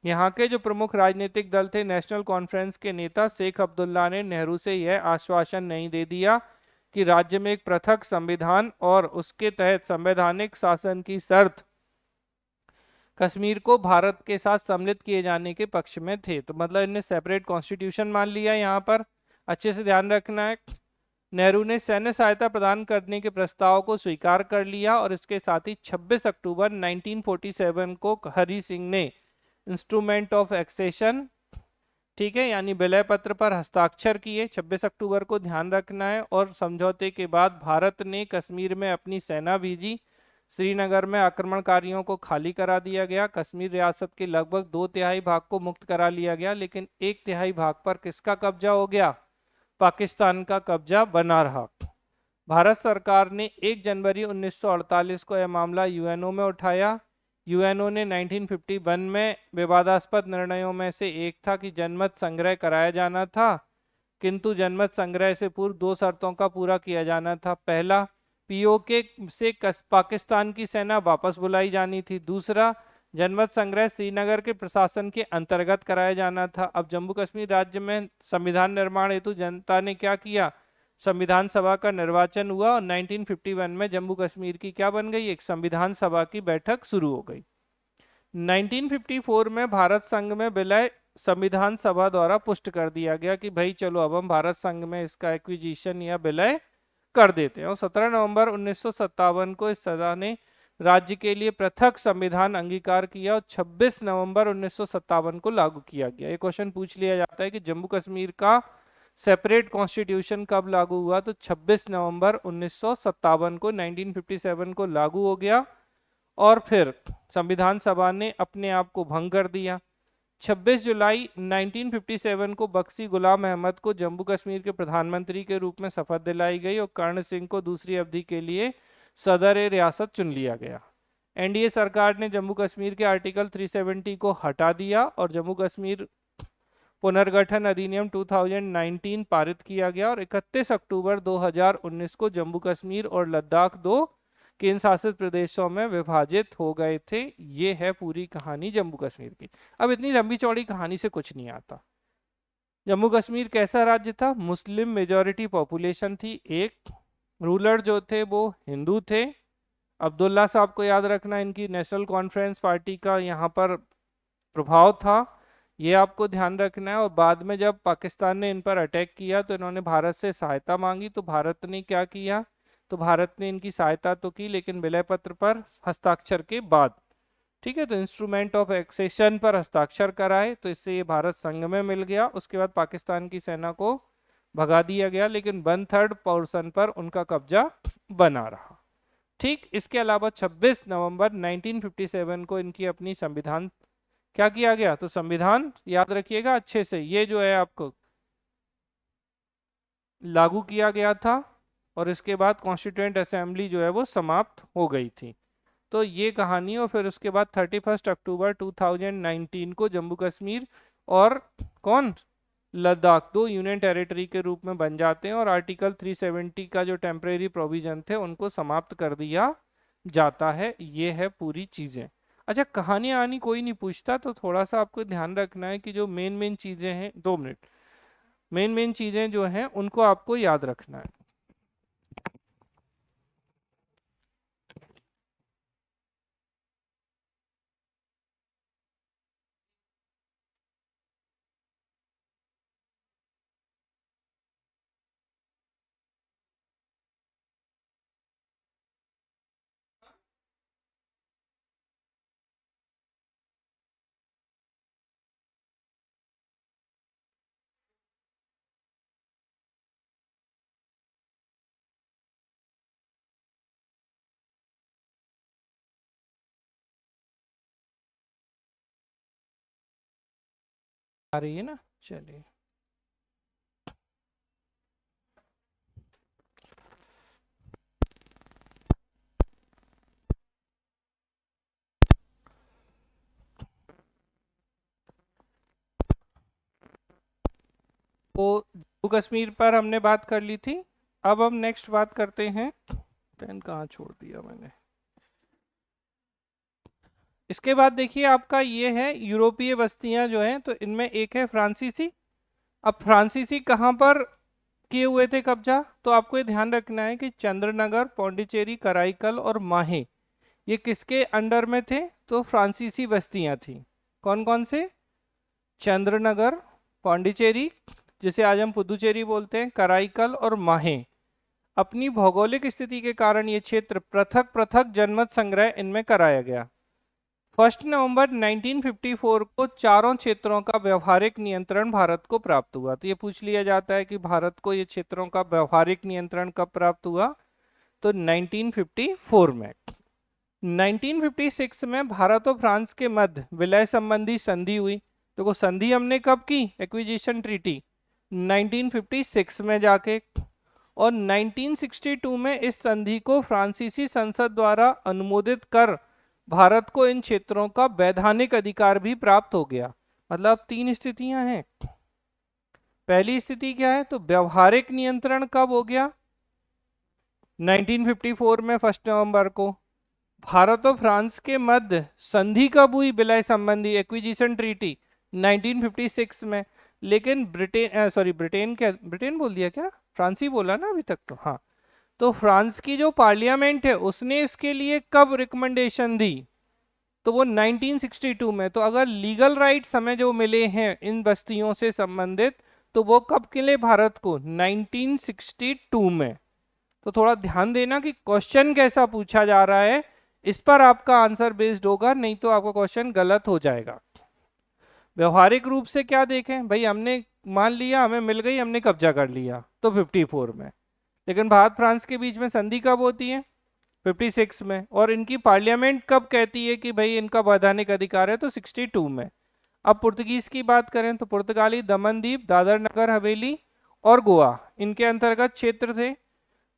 यहाँ के जो प्रमुख राजनीतिक दल थे नेशनल कॉन्फ्रेंस के नेता शेख अब्दुल्ला ने नेहरू से यह आश्वासन नहीं दे दिया कि राज्य में एक पृथक संविधान और उसके तहत संवैधानिक शासन की शर्त कश्मीर को भारत के साथ सम्मिलित किए जाने के पक्ष में थे। तो मतलब इन्हें सेपरेट कॉन्स्टिट्यूशन मान लिया। यहाँ पर अच्छे से ध्यान रखना है, नेहरू ने सैन्य सहायता प्रदान करने के प्रस्ताव को स्वीकार कर लिया और इसके साथ ही 26 अक्टूबर 1947 को हरि सिंह ने इंस्ट्रूमेंट ऑफ एक्सेशन, ठीक है, यानी विलय पत्र पर हस्ताक्षर किए। 26 अक्टूबर को ध्यान रखना है। और समझौते के बाद भारत ने कश्मीर में अपनी सेना भेजी। श्रीनगर में आक्रमणकारियों को खाली करा दिया गया। कश्मीर रियासत के लगभग 2/3 भाग को मुक्त करा लिया गया, लेकिन 1/3 भाग पर किसका कब्जा हो गया, पाकिस्तान का कब्जा बना रहा। भारत सरकार ने 1 जनवरी 1948 को यह मामला यूएनओ में उठाया। यूएनओ ने 1951 में विवादास्पद निर्णयों में से एक था कि जनमत संग्रह कराया जाना था, किंतु जनमत संग्रह से पूर्व 2 शर्तों का पूरा किया जाना था। पहला, पीओके से पाकिस्तान की सेना वापस बुलाई जानी थी। दूसरा, जनमत संग्रह श्रीनगर के प्रशासन के अंतर्गत कराया जाना था। अब जम्मू कश्मीर राज्य में संविधान निर्माण हेतु जनता ने क्या किया, संविधान सभा का निर्वाचन हुआ और 1951 में जम्मू कश्मीर की क्या बन गई, एक संविधान सभा की बैठक शुरू हो गई। 1954 में भारत संघ में विलय संविधान सभा द्वारा पुष्ट कर दिया गया कि भाई चलो अब हम भारत संघ में इसका एक्विजिशन या विलय कर देते हैं। और 17 नवंबर 1957 को इस सभा ने राज्य के लिए पृथक संविधान अंगीकार किया और 26 नवंबर 1957 को लागू किया गया। ये क्वेश्चन पूछ लिया जाता है कि जम्मू कश्मीर का सेपरेट कॉन्स्टिट्यूशन कब लागू हुआ, तो 26 नवंबर 1957 को 1957 को लागू हो गया और फिर संविधान सभा ने अपने आप को भंग कर दिया। 26 जुलाई 1957 को बख्शी गुलाम अहमद को जम्मू कश्मीर के प्रधानमंत्री के रूप में शपथ दिलाई गई और कर्ण सिंह को दूसरी अवधि के लिए सदर ए रियासत चुन लिया गया। एनडीए सरकार ने जम्मू कश्मीर के आर्टिकल 370 को हटा दिया और जम्मू कश्मीर पुनर्गठन अधिनियम 2019 पारित किया गया और 31 अक्टूबर 2019 को जम्मू कश्मीर और लद्दाख 2 केंद्र शासित प्रदेशों में विभाजित हो गए थे। ये है पूरी कहानी जम्मू कश्मीर की। अब इतनी लंबी चौड़ी कहानी से कुछ नहीं आता। जम्मू कश्मीर कैसा राज्य था, मुस्लिम मेजॉरिटी पॉपुलेशन थी। एक रूलर जो थे वो हिंदू थे। अब्दुल्ला साहब को याद रखना, इनकी नेशनल कॉन्फ्रेंस पार्टी का यहाँ पर प्रभाव था, ये आपको ध्यान रखना है। और बाद में जब पाकिस्तान ने इन पर अटैक किया तो इन्होंने भारत से सहायता मांगी, तो भारत ने क्या किया, तो भारत ने इनकी सहायता तो की लेकिन विलय पत्र पर हस्ताक्षर के बाद, ठीक है, तो इंस्ट्रूमेंट ऑफ एक्सेशन पर हस्ताक्षर कराए, तो इससे ये भारत संघ में मिल गया। उसके बाद पाकिस्तान की सेना को भगा दिया गया, लेकिन 1/3 पोर्शन पर उनका कब्जा बना रहा। ठीक, इसके अलावा 26 नवंबर 1957 को इनकी अपनी संविधान क्या किया गया, तो संविधान याद रखिएगा अच्छे से, ये जो है आपको लागू किया गया था और इसके बाद कॉन्स्टिट्यूएंट असेंबली जो है वो समाप्त हो गई थी। तो ये कहानी। और फिर उसके बाद 31 अक्टूबर 2019 को जम्मू कश्मीर और कौन, लद्दाख 2 यूनियन टेरिटरी के रूप में बन जाते हैं और आर्टिकल 370 का जो टेम्परेरी प्रोविजन थे उनको समाप्त कर दिया जाता है। ये है पूरी चीजें। अच्छा, कहानी आनी कोई नहीं पूछता, तो थोड़ा सा आपको ध्यान रखना है कि जो मेन चीजें हैं, 2 मिनट, मेन चीजें जो हैं उनको आपको याद रखना है। आ रही है ना, चलिए। तो जम्मू कश्मीर पर हमने बात कर ली थी। अब हम नेक्स्ट बात करते हैं, पेन कहाँ छोड़ दिया मैंने। इसके बाद देखिए आपका ये है यूरोपीय बस्तियां जो हैं, तो इनमें एक है फ्रांसीसी। अब फ्रांसीसी कहाँ पर किए हुए थे कब्जा, तो आपको ये ध्यान रखना है कि चंद्रनगर, पौंडीचेरी, कराईकल और माहे, ये किसके अंडर में थे, तो फ्रांसीसी बस्तियां थी। कौन कौन से? चंद्रनगर, पौंडीचेरी, जिसे आज हम पुदुचेरी बोलते हैं, कराईकल और माहे। अपनी भौगोलिक स्थिति के कारण ये क्षेत्र पृथक पृथक जनमत संग्रह इनमें कराया गया। 1 नवंबर 1954 को चारों क्षेत्रों का व्यवहारिक नियंत्रण भारत को प्राप्त हुआ। तो ये पूछ लिया जाता है कि भारत को ये क्षेत्रों का व्यवहारिक नियंत्रण कब प्राप्त हुआ, तो 1954 में। 1956 में भारत और फ्रांस के मध्य विलय संबंधी संधि हुई। देखो संधि हमने कब की, एक्विजिशन ट्रीटी 1956 में जाके। और 1962 में इस संधि को फ्रांसीसी संसद द्वारा अनुमोदित कर भारत को इन क्षेत्रों का वैधानिक अधिकार भी प्राप्त हो गया। मतलब तीन स्थितियां हैं। पहली स्थिति क्या है, तो व्यवहारिक नियंत्रण कब हो गया, 1954 में 1 नवंबर को। भारत और फ्रांस के मध्य संधि कब हुई, विलय संबंधी एक्विजिशन ट्रीटी 1956 में। लेकिन ब्रिटेन, सॉरी ब्रिटेन, क्या ब्रिटेन बोल दिया क्या, फ्रांस ही बोला ना अभी तक तो, हाँ। तो फ्रांस की जो पार्लियामेंट है उसने इसके लिए कब रिकमेंडेशन दी, तो वो 1962 में। तो अगर लीगल राइट्स हमें जो मिले हैं इन बस्तियों से संबंधित, तो वो कब मिले भारत को, 1962 में। तो थोड़ा ध्यान देना कि क्वेश्चन कैसा पूछा जा रहा है, इस पर आपका आंसर बेस्ड होगा, नहीं तो आपका क्वेश्चन गलत हो जाएगा। व्यवहारिक रूप से क्या देखें भाई, हमने मान लिया हमें मिल गई, हमने कब्जा कर लिया तो 54 में। लेकिन भारत फ्रांस के बीच में संधि कब होती है, 56 में। और इनकी पार्लियामेंट कब कहती है कि भाई इनका वैधानिक अधिकार है, तो 62 में। अब पुर्तगीज की बात करें तो पुर्तगाली दमन द्वीप, दादर नगर हवेली और गोवा इनके अंतर्गत क्षेत्र थे।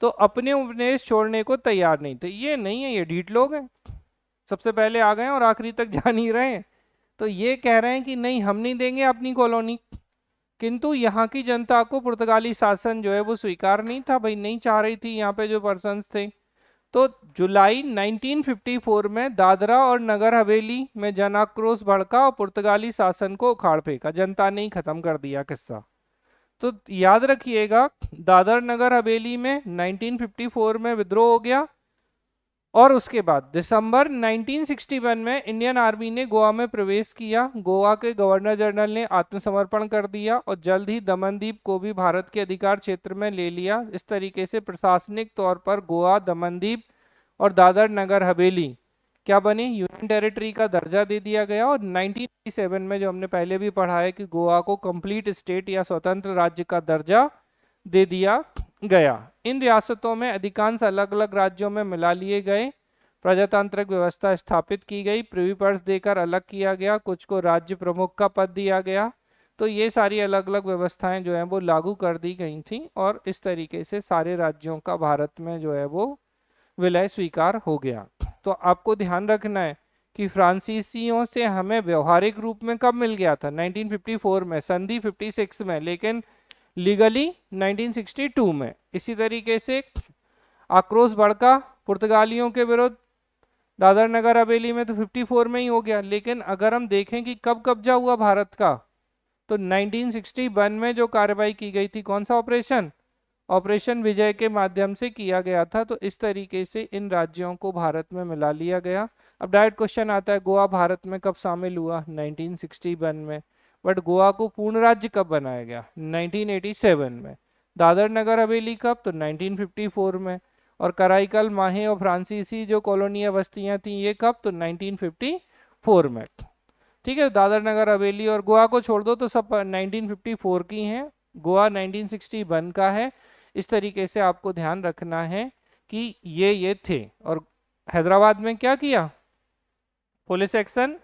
तो अपने उपनिवेश छोड़ने को तैयार नहीं थे। ये नहीं है, ये ढीठ लोग हैं, सबसे पहले आ गए हैं और आखिरी तक जा नहीं रहे हैं। तो ये कह रहे हैं कि नहीं हम नहीं देंगे अपनी कॉलोनी। किंतु यहाँ की जनता को पुर्तगाली शासन जो है वो स्वीकार नहीं था, भाई नहीं चाह रही थी यहाँ पे जो पर्सन्स थे। तो जुलाई 1954 में दादरा और नगर हवेली में जन आक्रोश भड़का और पुर्तगाली शासन को उखाड़ फेंका, जनता ने ही खत्म कर दिया किस्सा। तो याद रखिएगा, दादर नगर हवेली में 1954 में विद्रोह हो गया। और उसके बाद दिसंबर 1961 में इंडियन आर्मी ने गोवा में प्रवेश किया। गोवा के गवर्नर जनरल ने आत्मसमर्पण कर दिया और जल्द ही दमनदीप को भी भारत के अधिकार क्षेत्र में ले लिया। इस तरीके से प्रशासनिक तौर पर गोवा, दमनदीप और दादर नगर हवेली क्या बने, यूनियन टेरिटरी का दर्जा दे दिया गया। और 1987 में, जो हमने पहले भी पढ़ा है, कि गोवा को कंप्लीट स्टेट या स्वतंत्र राज्य का दर्जा दे दिया गया। इन रियासतों में अधिकांश अलग अलग राज्यों में मिला लिए गए, प्रजातांत्रिक व्यवस्था स्थापित की गई, प्रिवी पर्स देकर अलग किया गया, कुछ को राज्य प्रमुख का पद दिया गया। तो ये सारी अलग अलग व्यवस्थाएं जो हैं वो लागू कर दी गई थी और इस तरीके से सारे राज्यों का भारत में जो है वो विलय स्वीकार हो गया। तो आपको ध्यान रखना है कि फ्रांसीसियों से हमें व्यवहारिक रूप में कब मिल गया था, 1954 में, संधि 56 में, लेकिन लीगली 1962 में। इसी तरीके से आक्रोश भड़का पुर्तगालियों के विरुद्ध दादर नगर हवेली में, तो 54 में ही हो गया। लेकिन अगर हम देखें कि कब कब्जा हुआ भारत का, तो 1961 में जो कार्रवाई की गई थी, कौन सा ऑपरेशन, ऑपरेशन विजय के माध्यम से किया गया था। तो इस तरीके से इन राज्यों को भारत में मिला लिया गया। अब डायरेक्ट क्वेश्चन आता है, गोवा भारत में कब शामिल हुआ, 1961 में। बट गोवा को पूर्ण राज्य कब बनाया गया, 1987 में। दादर नगर हवेली कब, तो 1954 में। और कराईकल, माहे और फ्रांसीसी जो कॉलोनियां बस्तियां थी, ये कब, तो 1954 में। ठीक है, दादर नगर हवेली और गोवा को छोड़ दो तो सब 1954 की हैं, गोवा 1961 का है। इस तरीके से आपको ध्यान रखना है कि ये थे। और हैदराबाद में क्या किया, पुलिस एक्शन,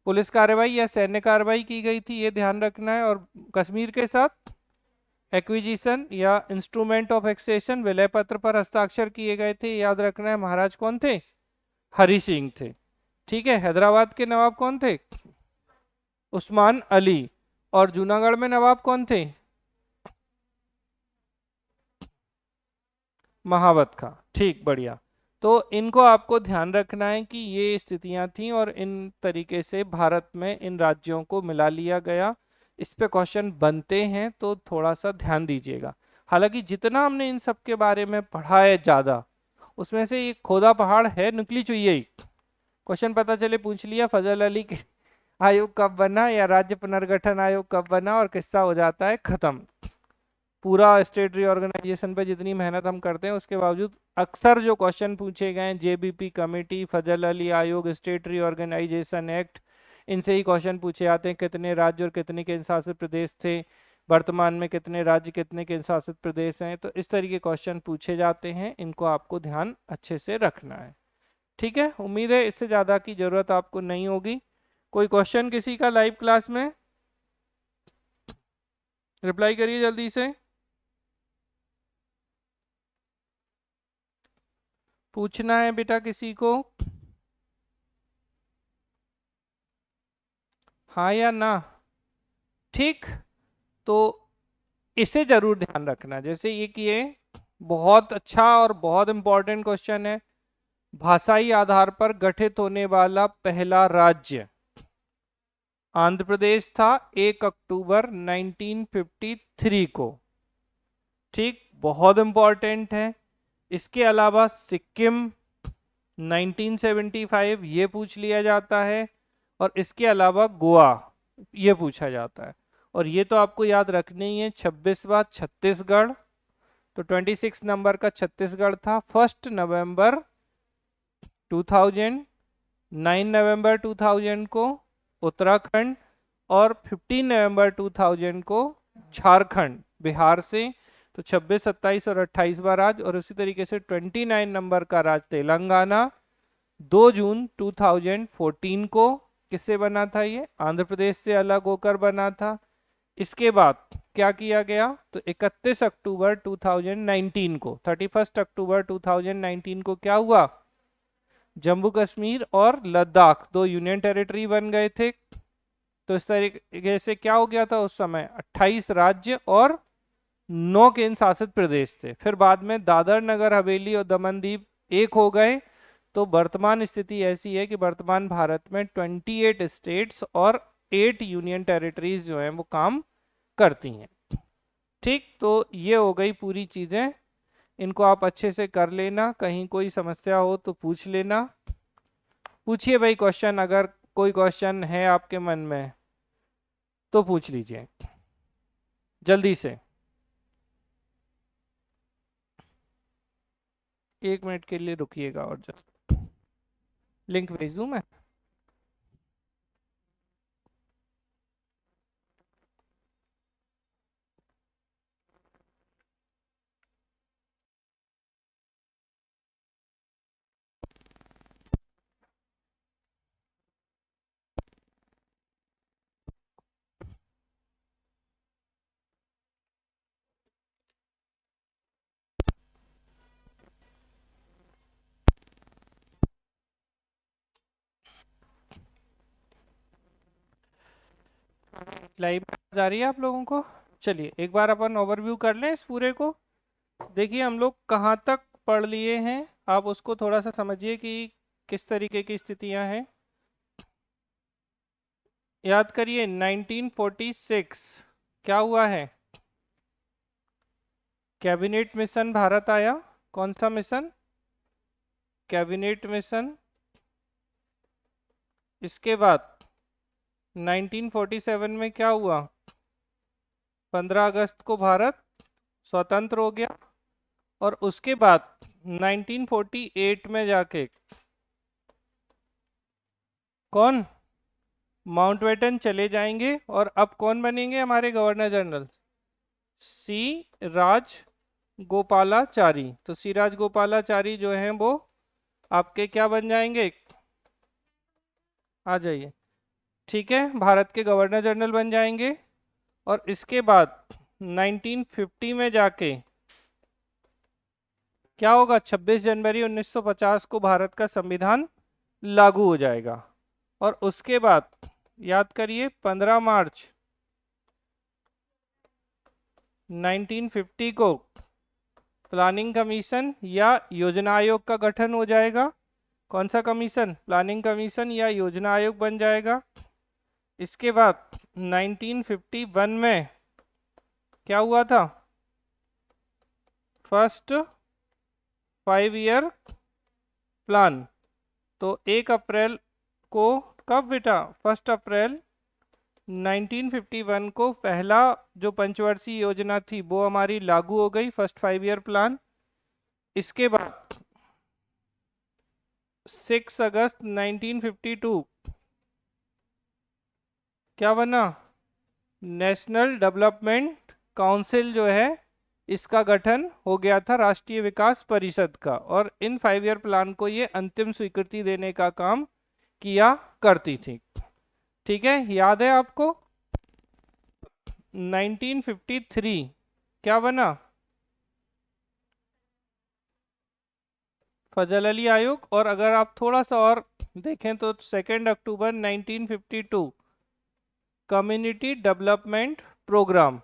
पुलिस कार्रवाई या सैन्य कार्रवाई की गई थी, ये ध्यान रखना है। और कश्मीर के साथ एक्विजिशन या इंस्ट्रूमेंट ऑफ एक्सेशन विलय पत्र पर हस्ताक्षर किए गए थे, याद रखना है। महाराज कौन थे? हरि सिंह थे। ठीक है। हैदराबाद के नवाब कौन थे? उस्मान अली। और जूनागढ़ में नवाब कौन थे? महावत खां। ठीक, बढ़िया। तो इनको आपको ध्यान रखना है कि ये स्थितियां थी और इन तरीके से भारत में इन राज्यों को मिला लिया गया। इस पे क्वेश्चन बनते हैं तो थोड़ा सा ध्यान दीजिएगा। हालांकि जितना हमने इन सब के बारे में पढ़ा है ज्यादा, उसमें से ये खोदा पहाड़ है निकली चुई ही। क्वेश्चन पता चले पूछ लिया फजल अली आयोग कब बना या राज्य पुनर्गठन आयोग कब बना, और किस्सा हो जाता है खत्म। पूरा स्टेट रीऑर्गेनाइजेशन पे जितनी मेहनत हम करते हैं उसके बावजूद अक्सर जो क्वेश्चन पूछे गए हैं, जेबीपी कमेटी, फजल अली आयोग, स्टेट रीऑर्गेनाइजेशन एक्ट, इनसे ही क्वेश्चन पूछे जाते हैं। कितने राज्य और कितने केंद्र शासित प्रदेश थे, वर्तमान में कितने राज्य कितने केंद्र शासित प्रदेश हैं, तो इस तरीके क्वेश्चन पूछे जाते हैं। इनको आपको ध्यान अच्छे से रखना है। ठीक है, उम्मीद है इससे ज़्यादा की जरूरत आपको नहीं होगी। कोई क्वेश्चन किसी का लाइव क्लास में? रिप्लाई करिए जल्दी से। पूछना है बेटा किसी को? हाँ या ना? ठीक। तो इसे जरूर ध्यान रखना, जैसे ये कि ये बहुत अच्छा और बहुत इंपॉर्टेंट क्वेश्चन है। भाषाई आधार पर गठित होने वाला पहला राज्य आंध्र प्रदेश था 1 अक्टूबर 1953 को। ठीक, बहुत इंपॉर्टेंट है। इसके अलावा सिक्किम 1975 ये पूछ लिया जाता है। और इसके अलावा गोवा ये पूछा जाता है। और ये तो आपको याद रखना ही है। 26वां छत्तीसगढ़, तो 26 नंबर का छत्तीसगढ़ था। 1 नवंबर 2000, 9 नवंबर 2000 को उत्तराखंड, और 15 नवंबर 2000 को झारखंड बिहार से। तो 26, 27 और 28वां राज्य। और उसी तरीके से 29 नंबर का राज्य तेलंगाना 2 जून 2014 को किससे बना था? ये आंध्र प्रदेश से अलग होकर बना था। इसके बाद क्या किया गया? तो 31 अक्टूबर 2019 को, 31 अक्टूबर 2019 को क्या हुआ? जम्मू कश्मीर और लद्दाख 2 यूनियन टेरिटरी बन गए थे। तो इस तरीके से क्या हो गया था? उस समय 28 राज्य और 9 केंद्र शासित प्रदेश थे। फिर बाद में दादर नगर हवेली और दमन दीव एक हो गए। तो वर्तमान स्थिति ऐसी है कि वर्तमान भारत में 28 स्टेट्स और 8 यूनियन टेरिटरीज जो हैं वो काम करती हैं। ठीक, तो ये हो गई पूरी चीजें। इनको आप अच्छे से कर लेना। कहीं कोई समस्या हो तो पूछ लेना। पूछिए भाई क्वेश्चन, अगर कोई क्वेश्चन है आपके मन में तो पूछ लीजिए जल्दी से। 1 मिनट के लिए रुकिएगा और जस्ट लिंक भेज दूं मैं। लाइव आ रही है आप लोगों को? चलिए एक बार अपन ओवरव्यू कर लें इस पूरे को। देखिए हम लोग कहाँ तक पढ़ लिए हैं, आप उसको थोड़ा सा समझिए कि किस तरीके की स्थितियां हैं। याद करिए 1946 क्या हुआ है? कैबिनेट मिशन भारत आया। कौन सा मिशन? Cabinet mission. इसके बाद 1947 में क्या हुआ? 15 अगस्त को भारत स्वतंत्र हो गया। और उसके बाद 1948 में जाके कौन? माउंटबेटन चले जाएंगे। और अब कौन बनेंगे हमारे गवर्नर जनरल? सी राज गोपालाचारी। तो सी राज गोपालाचारी जो हैं वो आपके क्या बन जाएंगे? आ जाइए। ठीक है, भारत के गवर्नर जनरल बन जाएंगे। और इसके बाद 1950 में जाके क्या होगा, 26 जनवरी 1950 को भारत का संविधान लागू हो जाएगा। और उसके बाद याद करिए 15 मार्च 1950 को प्लानिंग कमीशन या योजना आयोग का गठन हो जाएगा। कौन सा कमीशन, प्लानिंग कमीशन या योजना आयोग बन जाएगा। इसके बाद 1951 में क्या हुआ था, फर्स्ट 5 ईयर प्लान। तो 1 अप्रैल को, कब बेटा, 1 अप्रैल 1951 को पहला जो पंचवर्षीय योजना थी वो हमारी लागू हो गई, फर्स्ट 5 ईयर प्लान। इसके बाद 6 अगस्त 1952 क्या बना, नेशनल डेवलपमेंट काउंसिल जो है इसका गठन हो गया था, राष्ट्रीय विकास परिषद का। और इन 5 ईयर प्लान को ये अंतिम स्वीकृति देने का काम किया करती थी। ठीक है, याद है आपको। 1953 क्या बना, फजल अली आयोग। और अगर आप थोड़ा सा और देखें तो 2 अक्टूबर 1952 कम्युनिटी डेवलपमेंट प्रोग्राम,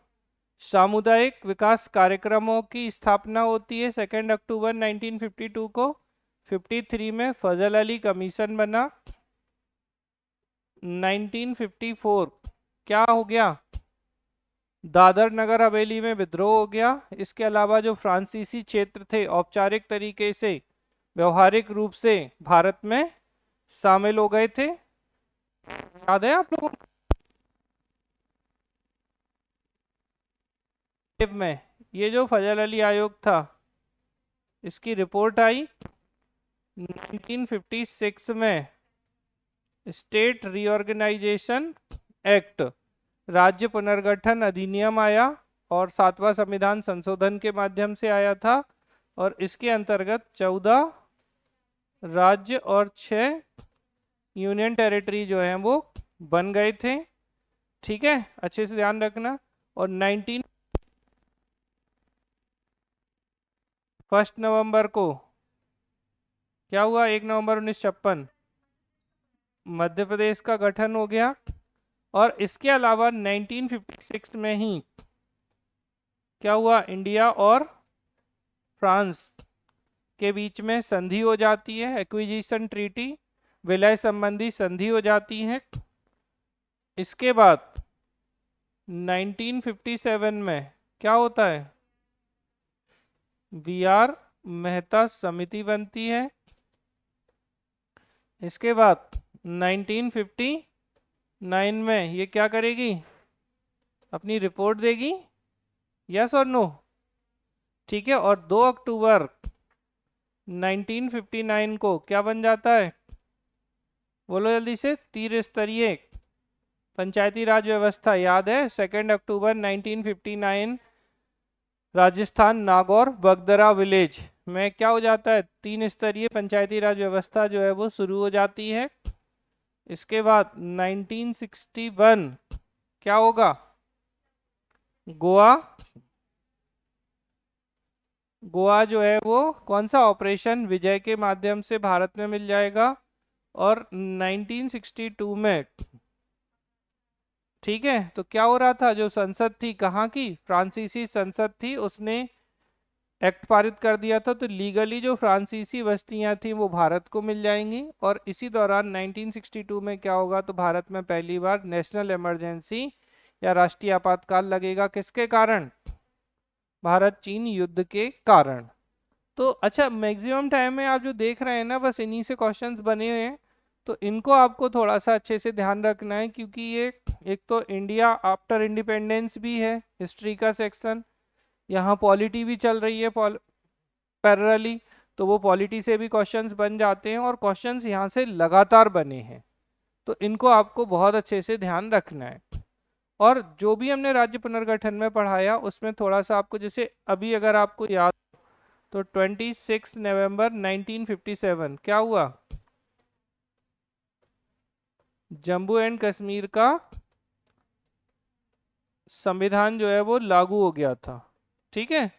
सामुदायिक विकास कार्यक्रमों की स्थापना होती है 2 अक्टूबर 1952 को। 53 में फजल अली कमीशन बना। 1954 क्या हो गया, दादर नगर हवेली में विद्रोह हो गया। इसके अलावा जो फ्रांसीसी क्षेत्र थे औपचारिक तरीके से व्यवहारिक रूप से भारत में शामिल हो गए थे। याद है आप लोगों में ये जो फजल अली आयोग था इसकी रिपोर्ट आई 1956 में, स्टेट रीऑर्गेनाइजेशन एक्ट, राज्य पुनर्गठन अधिनियम आया और 7वां संविधान संशोधन के माध्यम से आया था। और इसके अंतर्गत 14 राज्य और 6 यूनियन टेरिटरी जो हैं वो बन गए थे। ठीक है, अच्छे से ध्यान रखना। और 1 नवंबर को क्या हुआ, 1 नवंबर 1956 मध्य प्रदेश का गठन हो गया। और इसके अलावा 1956 में ही क्या हुआ, इंडिया और फ्रांस के बीच में संधि हो जाती है, एक्विजिशन ट्रीटी, विलय संबंधी संधि हो जाती है। इसके बाद 1957 में क्या होता है, VR मेहता समिति बनती है। इसके बाद 1959 में ये क्या करेगी, अपनी रिपोर्ट देगी, यस और नो। ठीक है, और 2 अक्टूबर 1959 को क्या बन जाता है, बोलो जल्दी से, त्रिस्तरीय पंचायती राज व्यवस्था। याद है 2 अक्टूबर 1959 राजस्थान नागौर बगदरा विलेज में क्या हो जाता है, 3 स्तरीय पंचायती राज व्यवस्था जो है वो शुरू हो जाती है। इसके बाद 1961 क्या होगा, गोवा, गोवा जो है वो कौन सा, ऑपरेशन विजय के माध्यम से भारत में मिल जाएगा। और 1962 में, ठीक है, तो क्या हो रहा था, जो संसद थी कहाँ की, फ्रांसीसी संसद थी, उसने एक्ट पारित कर दिया था। तो लीगली जो फ्रांसीसी बस्तियां थी वो भारत को मिल जाएंगी। और इसी दौरान 1962 में क्या होगा, तो भारत में पहली बार नेशनल इमरजेंसी या राष्ट्रीय आपातकाल लगेगा, किसके कारण, भारत चीन युद्ध के कारण। तो अच्छा, मैक्सिमम टाइम में आप जो देख रहे हैं ना, बस इन्हीं से क्वेश्चंस बने हुए हैं। तो इनको आपको थोड़ा सा अच्छे से ध्यान रखना है, क्योंकि ये एक तो इंडिया आफ्टर इंडिपेंडेंस भी है, हिस्ट्री का सेक्शन, यहाँ पॉलिटी भी चल रही है पैरेलली, तो वो पॉलिटी से भी क्वेश्चंस बन जाते हैं और क्वेश्चंस यहाँ से लगातार बने हैं। तो इनको आपको बहुत अच्छे से ध्यान रखना है। और जो भी हमने राज्य पुनर्गठन में पढ़ाया उसमें थोड़ा सा आपको, जैसे अभी अगर आपको याद, तो 26 नवंबर 1957 क्या हुआ, जम्मू एंड कश्मीर का संविधान जो है वो लागू हो गया था। ठीक है,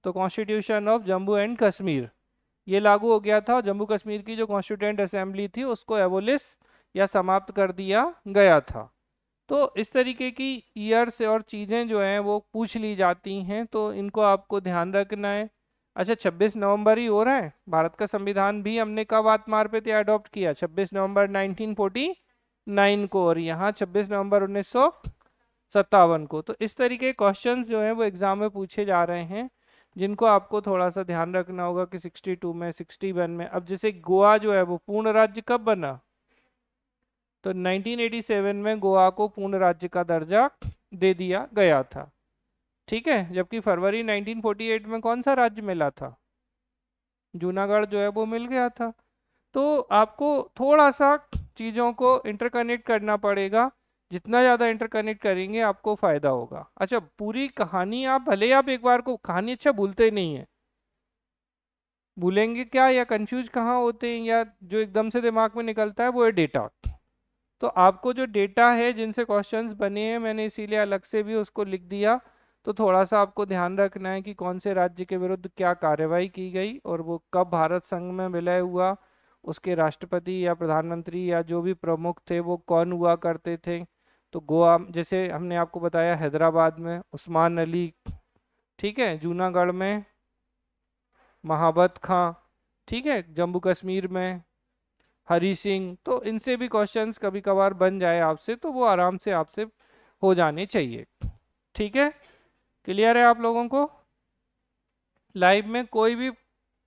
तो constitution of Jammu and Kashmir ये लागू हो गया था, और जम्मू कश्मीर की जो कॉन्स्टिट्यूएंट असेंबली थी उसको एबोलिश या समाप्त कर दिया गया था। तो इस तरीके की ईयर्स और चीज़ें जो हैं वो पूछ ली जाती हैं, तो इनको आपको ध्यान रखना है। अच्छा, 26 नवंबर ही हो रहा है, भारत का संविधान भी हमने कब आत्मार पे अडॉप्ट किया? 26 नवंबर 1949 को, और यहाँ 26 नवंबर 1957 को। तो इस तरीके के क्वेश्चंस जो हैं वो एग्जाम में पूछे जा रहे हैं, जिनको आपको थोड़ा सा ध्यान रखना होगा कि 62 में, 61 में। अब जैसे गोवा जो है वो पूर्ण राज्य कब बना? तो 1987 में गोवा को पूर्ण राज्य का दर्जा दे दिया गया था। ठीक है, जबकि फरवरी 1948 में कौन सा राज्य मिला था? जूनागढ़ जो है वो मिल गया था। तो आपको थोड़ा सा चीज़ों को इंटरकनेक्ट करना पड़ेगा, जितना ज़्यादा इंटरकनेक्ट करेंगे आपको फ़ायदा होगा। अच्छा, पूरी कहानी आप भले ही आप एक बार को कहानी अच्छा भूलते नहीं है, भूलेंगे क्या या कंफ्यूज कहाँ होते हैं, या जो एकदम से दिमाग में निकलता है वो है डेटा। तो आपको जो डेटा है जिनसे क्वेश्चंस बने हैं, मैंने इसीलिए अलग से भी उसको लिख दिया। तो थोड़ा सा आपको ध्यान रखना है कि कौन से राज्य के विरुद्ध क्या कार्रवाई की गई और वो कब भारत संघ में विलय हुआ, उसके राष्ट्रपति या प्रधानमंत्री या जो भी प्रमुख थे वो कौन हुआ करते थे। तो गोवा जैसे हमने आपको बताया, हैदराबाद में उस्मान अली, ठीक है, जूनागढ़ में महाबत खां, ठीक है, जम्मू कश्मीर में हरी सिंह। तो इनसे भी क्वेश्चंस कभी कभार बन जाए आपसे, तो वो आराम से आपसे हो जाने चाहिए। ठीक है, क्लियर है आप लोगों को? लाइव में कोई भी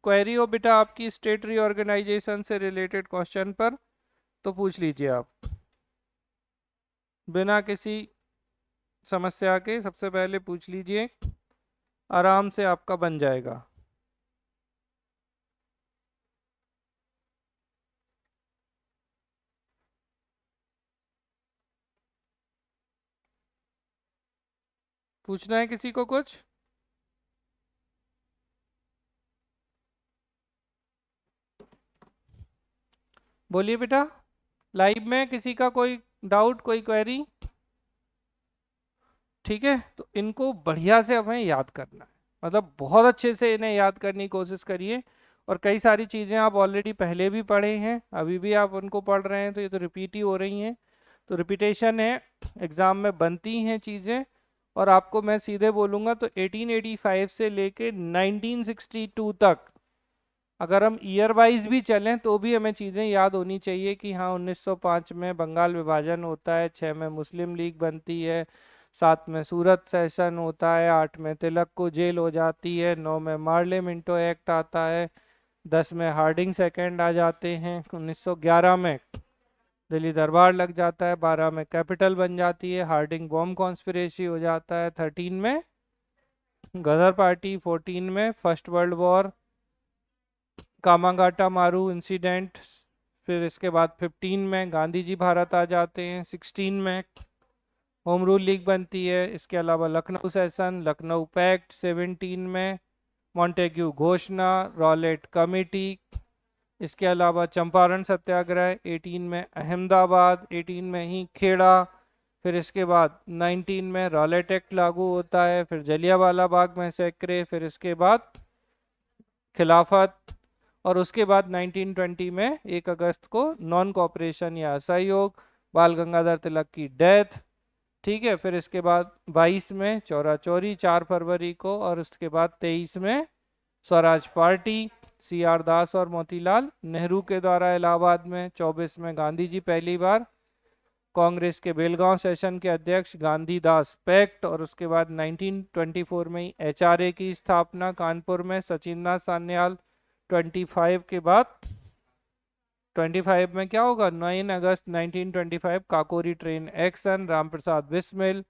क्वेरी हो बेटा आपकी स्टेट रीऑर्गेनाइजेशन से रिलेटेड क्वेश्चन पर, तो पूछ लीजिए आप बिना किसी समस्या के। सबसे पहले पूछ लीजिए, आराम से आपका बन जाएगा। पूछना है किसी को कुछ? बोलिए बेटा, लाइव में किसी का कोई डाउट, कोई क्वेरी? ठीक है, तो इनको बढ़िया से हमें याद करना है, मतलब बहुत अच्छे से इन्हें याद करने की कोशिश करिए। और कई सारी चीज़ें आप ऑलरेडी पहले भी पढ़े हैं, अभी भी आप उनको पढ़ रहे हैं, तो ये तो रिपीट ही हो रही हैं। तो रिपीटेशन है, एग्ज़ाम में बनती हैं चीज़ें। और आपको मैं सीधे बोलूँगा तो 1885 से लेके 1962 तक, अगर हम ईयर वाइज भी चलें तो भी हमें चीज़ें याद होनी चाहिए कि हाँ 1905 में बंगाल विभाजन होता है, 6 में मुस्लिम लीग बनती है, 7 में सूरत सेशन होता है, 8 में तिलक को जेल हो जाती है, 9 में मार्ले मिंटो एक्ट आता है, 10 में हार्डिंग सेकेंड आ जाते हैं, 1911 में दिल्ली दरबार लग जाता है, 12 में कैपिटल बन जाती है, हार्डिंग बॉम्ब कॉन्स्पिरेसी हो जाता है, 13 में गदर पार्टी, 14 में फर्स्ट वर्ल्ड वॉर, कामागाटा मारू इंसिडेंट, फिर इसके बाद 15 में गांधी जी भारत आ जाते हैं, 16 में होम रूल लीग बनती है, इसके अलावा लखनऊ सेशन, लखनऊ पैक्ट, 17 में मॉन्टेग्यू घोषणा, रॉलेट कमेटी, इसके अलावा चंपारण सत्याग्रह, 18 में अहमदाबाद, 18 में ही खेड़ा, फिर इसके बाद 19 में रॉलेट एक्ट लागू होता है, फिर जलियांवाला बाग मैसेक्रे, फिर इसके बाद खिलाफत, और उसके बाद 1920 में 1 अगस्त को नॉन कॉपरेशन या असहयोग, बाल गंगाधर तिलक की डेथ। ठीक है, फिर इसके बाद 22 में चौरा चौरी 4 फरवरी को, और उसके बाद 23 में स्वराज पार्टी, सी आर दास और मोतीलाल नेहरू के द्वारा इलाहाबाद में, 24 में गांधी जी पहली बार कांग्रेस के बेलगांव सेशन के अध्यक्ष, गांधीदास पैक्ट, और उसके बाद 1924 में एचआरए की स्थापना कानपुर में, सचिंद्रनाथ सान्याल। 25 के बाद 25 में क्या होगा? 9 अगस्त 1925 काकोरी ट्रेन एक्शन, रामप्रसाद बिस्मिल।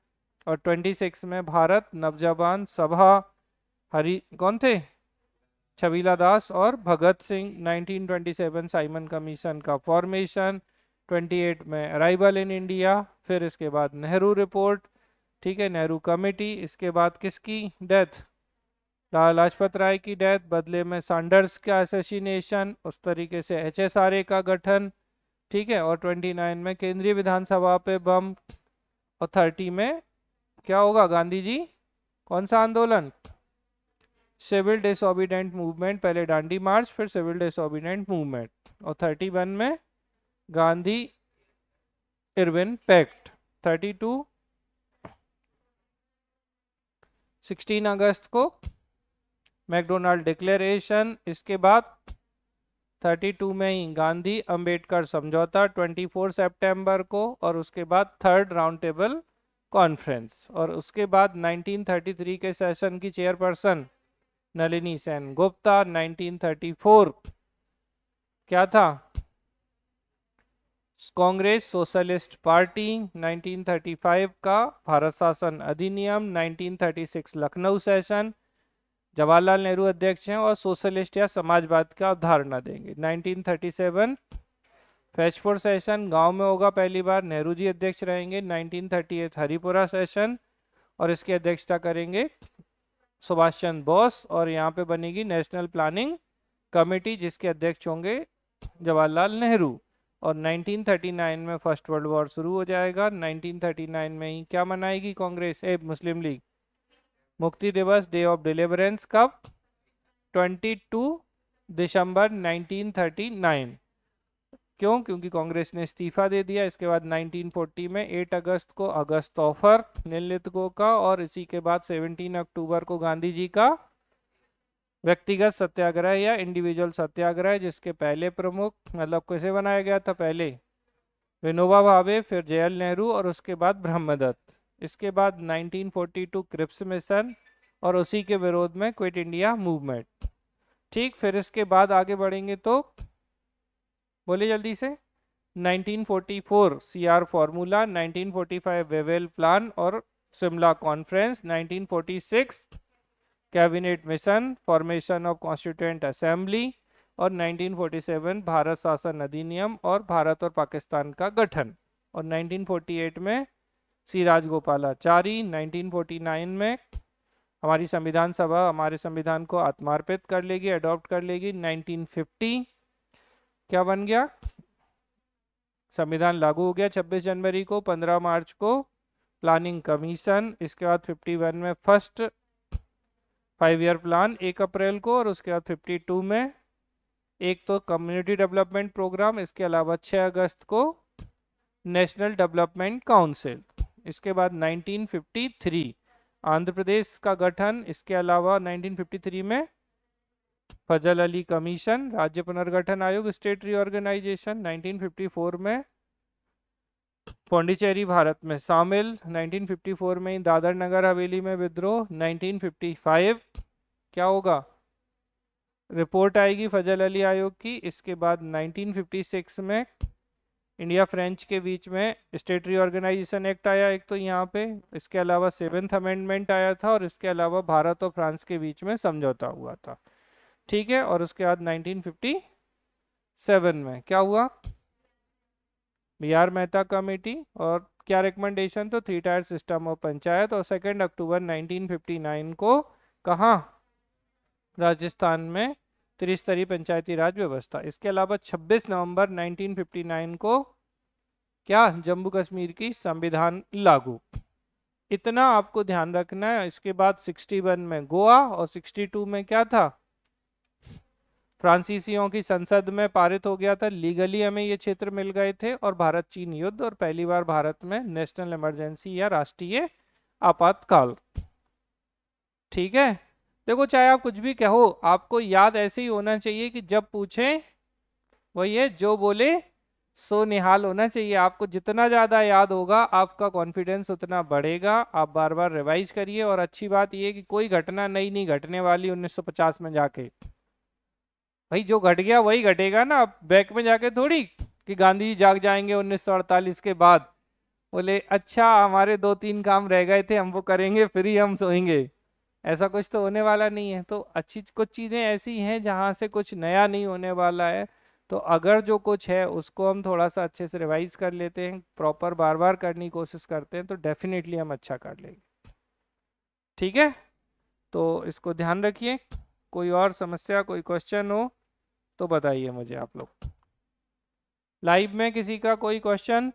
और 26 में भारत नवजाबान सभा, हरि कौन थे? छबीला दास और भगत सिंह। 1927 साइमन कमीशन का फॉर्मेशन। 28 में अराइवल इन इंडिया, फिर इसके बाद नेहरू रिपोर्ट, ठीक है, नेहरू कमेटी। इसके बाद किसकी डेथ? लाला लाजपत राय की डेथ, बदले में सैंडर्स का असैसिनेशन, उस तरीके से एचएसआरए का गठन, ठीक है, और 29 में केंद्रीय विधानसभा पे बम, और 30 में क्या होगा, गांधी जी कौन सा आंदोलन, सिविल डिसोबीडेंट मूवमेंट, पहले डांडी मार्च फिर सिविल डिसोबीडेंट मूवमेंट, और 31 में गांधी इरविन पैक्ट। 32 16 अगस्त को मैकडोनाल्ड डिक्लेरेशन, इसके बाद 32 में ही गांधी अंबेडकर समझौता 24 सितंबर को, और उसके बाद थर्ड राउंड टेबल कॉन्फ्रेंस, और उसके बाद 1933 के सेशन की चेयरपर्सन नलिनी सेन गुप्ता। 1934 क्या था, कांग्रेस सोशलिस्ट पार्टी। 1935 का भारत शासन अधिनियम। 1936 लखनऊ सेशन, जवाहरलाल नेहरू अध्यक्ष हैं और सोशलिस्ट या समाजवाद का अवधारणा देंगे। 1937 फैजपुर सेशन, गांव में होगा पहली बार, नेहरू जी अध्यक्ष रहेंगे। 1938 हरिपुरा सेशन, और इसकी अध्यक्षता करेंगे सुभाष चंद्र बोस, और यहाँ पे बनेगी नेशनल प्लानिंग कमेटी जिसके अध्यक्ष होंगे जवाहरलाल नेहरू। और 1939 में फर्स्ट वर्ल्ड वॉर शुरू हो जाएगा। 1939 में ही क्या मनाएगी कांग्रेस मुस्लिम लीग, मुक्ति दिवस, डे ऑफ डिलीवरेंस, कब, 22 दिसंबर 1939। क्यों, क्योंकि कांग्रेस ने इस्तीफा दे दिया। इसके बाद 1940 में 8 अगस्त को अगस्त ऑफर नीललितगो का, और इसी के बाद 17 अक्टूबर को गांधी जी का व्यक्तिगत सत्याग्रह या इंडिविजुअल सत्याग्रह, जिसके पहले प्रमुख मतलब किसे बनाया गया था, पहले विनोबा भावे, फिर जवाहरलाल नेहरू, और उसके बाद ब्रह्मदत्त। इसके बाद 1942 क्रिप्स मिशन, और उसी के विरोध में क्विट इंडिया मूवमेंट। ठीक, फिर इसके बाद आगे बढ़ेंगे तो बोले जल्दी से, 1944 सीआर फॉर्मूला, 1945 वेवेल प्लान और Shimla conference, 1946 cabinet mission, formation of constituent assembly, और 1947 भारत शासन अधिनियम और भारत और पाकिस्तान का गठन, और 1948 में सी राजगोपालाचारी। 1949 में हमारी संविधान सभा हमारे संविधान को आत्मार्पित कर लेगी, अडॉप्ट कर लेगी। 1950 क्या बन गया, संविधान लागू हो गया 26 जनवरी को। 15 मार्च को प्लानिंग कमीशन। इसके बाद 51 में फर्स्ट 5 ईयर प्लान 1 अप्रैल को, और उसके बाद 52 में एक तो कम्युनिटी डेवलपमेंट प्रोग्राम, इसके अलावा 6 अगस्त को नेशनल डेवलपमेंट काउंसिल। इसके बाद 1953 आंध्र प्रदेश का गठन। इसके अलावा 1953 में फजल अली कमीशन, राज्य पुनर्गठन आयोग, स्टेट रीऑर्गेनाइजेशन। 1954 में पौंडीचेरी भारत में शामिल। 1954 में दादर नगर हवेली में विद्रोह। 1955 क्या होगा, रिपोर्ट आएगी फजल अली आयोग की। इसके बाद 1956 में इंडिया फ्रेंच के बीच में स्टेट रीऑर्गेनाइजेशन एक्ट आया एक तो यहाँ पे। इसके अलावा 7th अमेंडमेंट आया था, और इसके अलावा भारत और फ्रांस के बीच में समझौता हुआ था। ठीक है, और उसके बाद 1957 में क्या हुआ, बी आर मेहता कमेटी, और क्या रिकमेंडेशन, तो 3 टायर सिस्टम ऑफ पंचायत। और 2 अक्टूबर 1959 को कहाँ, राजस्थान में त्रिस्तरीय पंचायती राज व्यवस्था। इसके अलावा 26 नवंबर 1959 को क्या, जम्मू कश्मीर की संविधान लागू। इतना आपको ध्यान रखना है। इसके बाद 61 में गोवा, और 62 में क्या था, फ्रांसीसियों की संसद में पारित हो गया था, लीगली हमें ये क्षेत्र मिल गए थे। और भारत चीन युद्ध, और पहली बार भारत में नेशनल इमरजेंसी या राष्ट्रीय आपातकाल। ठीक है, देखो चाहे आप कुछ भी कहो, आपको याद ऐसे ही होना चाहिए कि जब पूछे वही है, जो बोले सो निहाल होना चाहिए। आपको जितना ज्यादा याद होगा आपका कॉन्फिडेंस उतना बढ़ेगा। आप बार बार रिवाइज करिए। और अच्छी बात यह कि कोई घटना नई नहीं घटने वाली 1950 में जाके, भाई जो घट गया वही घटेगा ना। अब बैक में जाके थोड़ी कि गांधी जी जाग जाएंगे 1948 के बाद, बोले अच्छा हमारे 2-3 काम रह गए थे हम वो करेंगे फिर ही हम सोएंगे, ऐसा कुछ तो होने वाला नहीं है। तो अच्छी कुछ चीजें ऐसी हैं जहां से कुछ नया नहीं होने वाला है। तो अगर जो कुछ है उसको हम थोड़ा सा अच्छे से रिवाइज कर लेते हैं, प्रॉपर बार बार करने की कोशिश करते हैं, तो डेफिनेटली हम अच्छा कर लेंगे। ठीक है, तो इसको ध्यान रखिए। कोई और समस्या, कोई क्वेश्चन हो तो बताइए मुझे आप लोग। लाइव में किसी का कोई क्वेश्चन?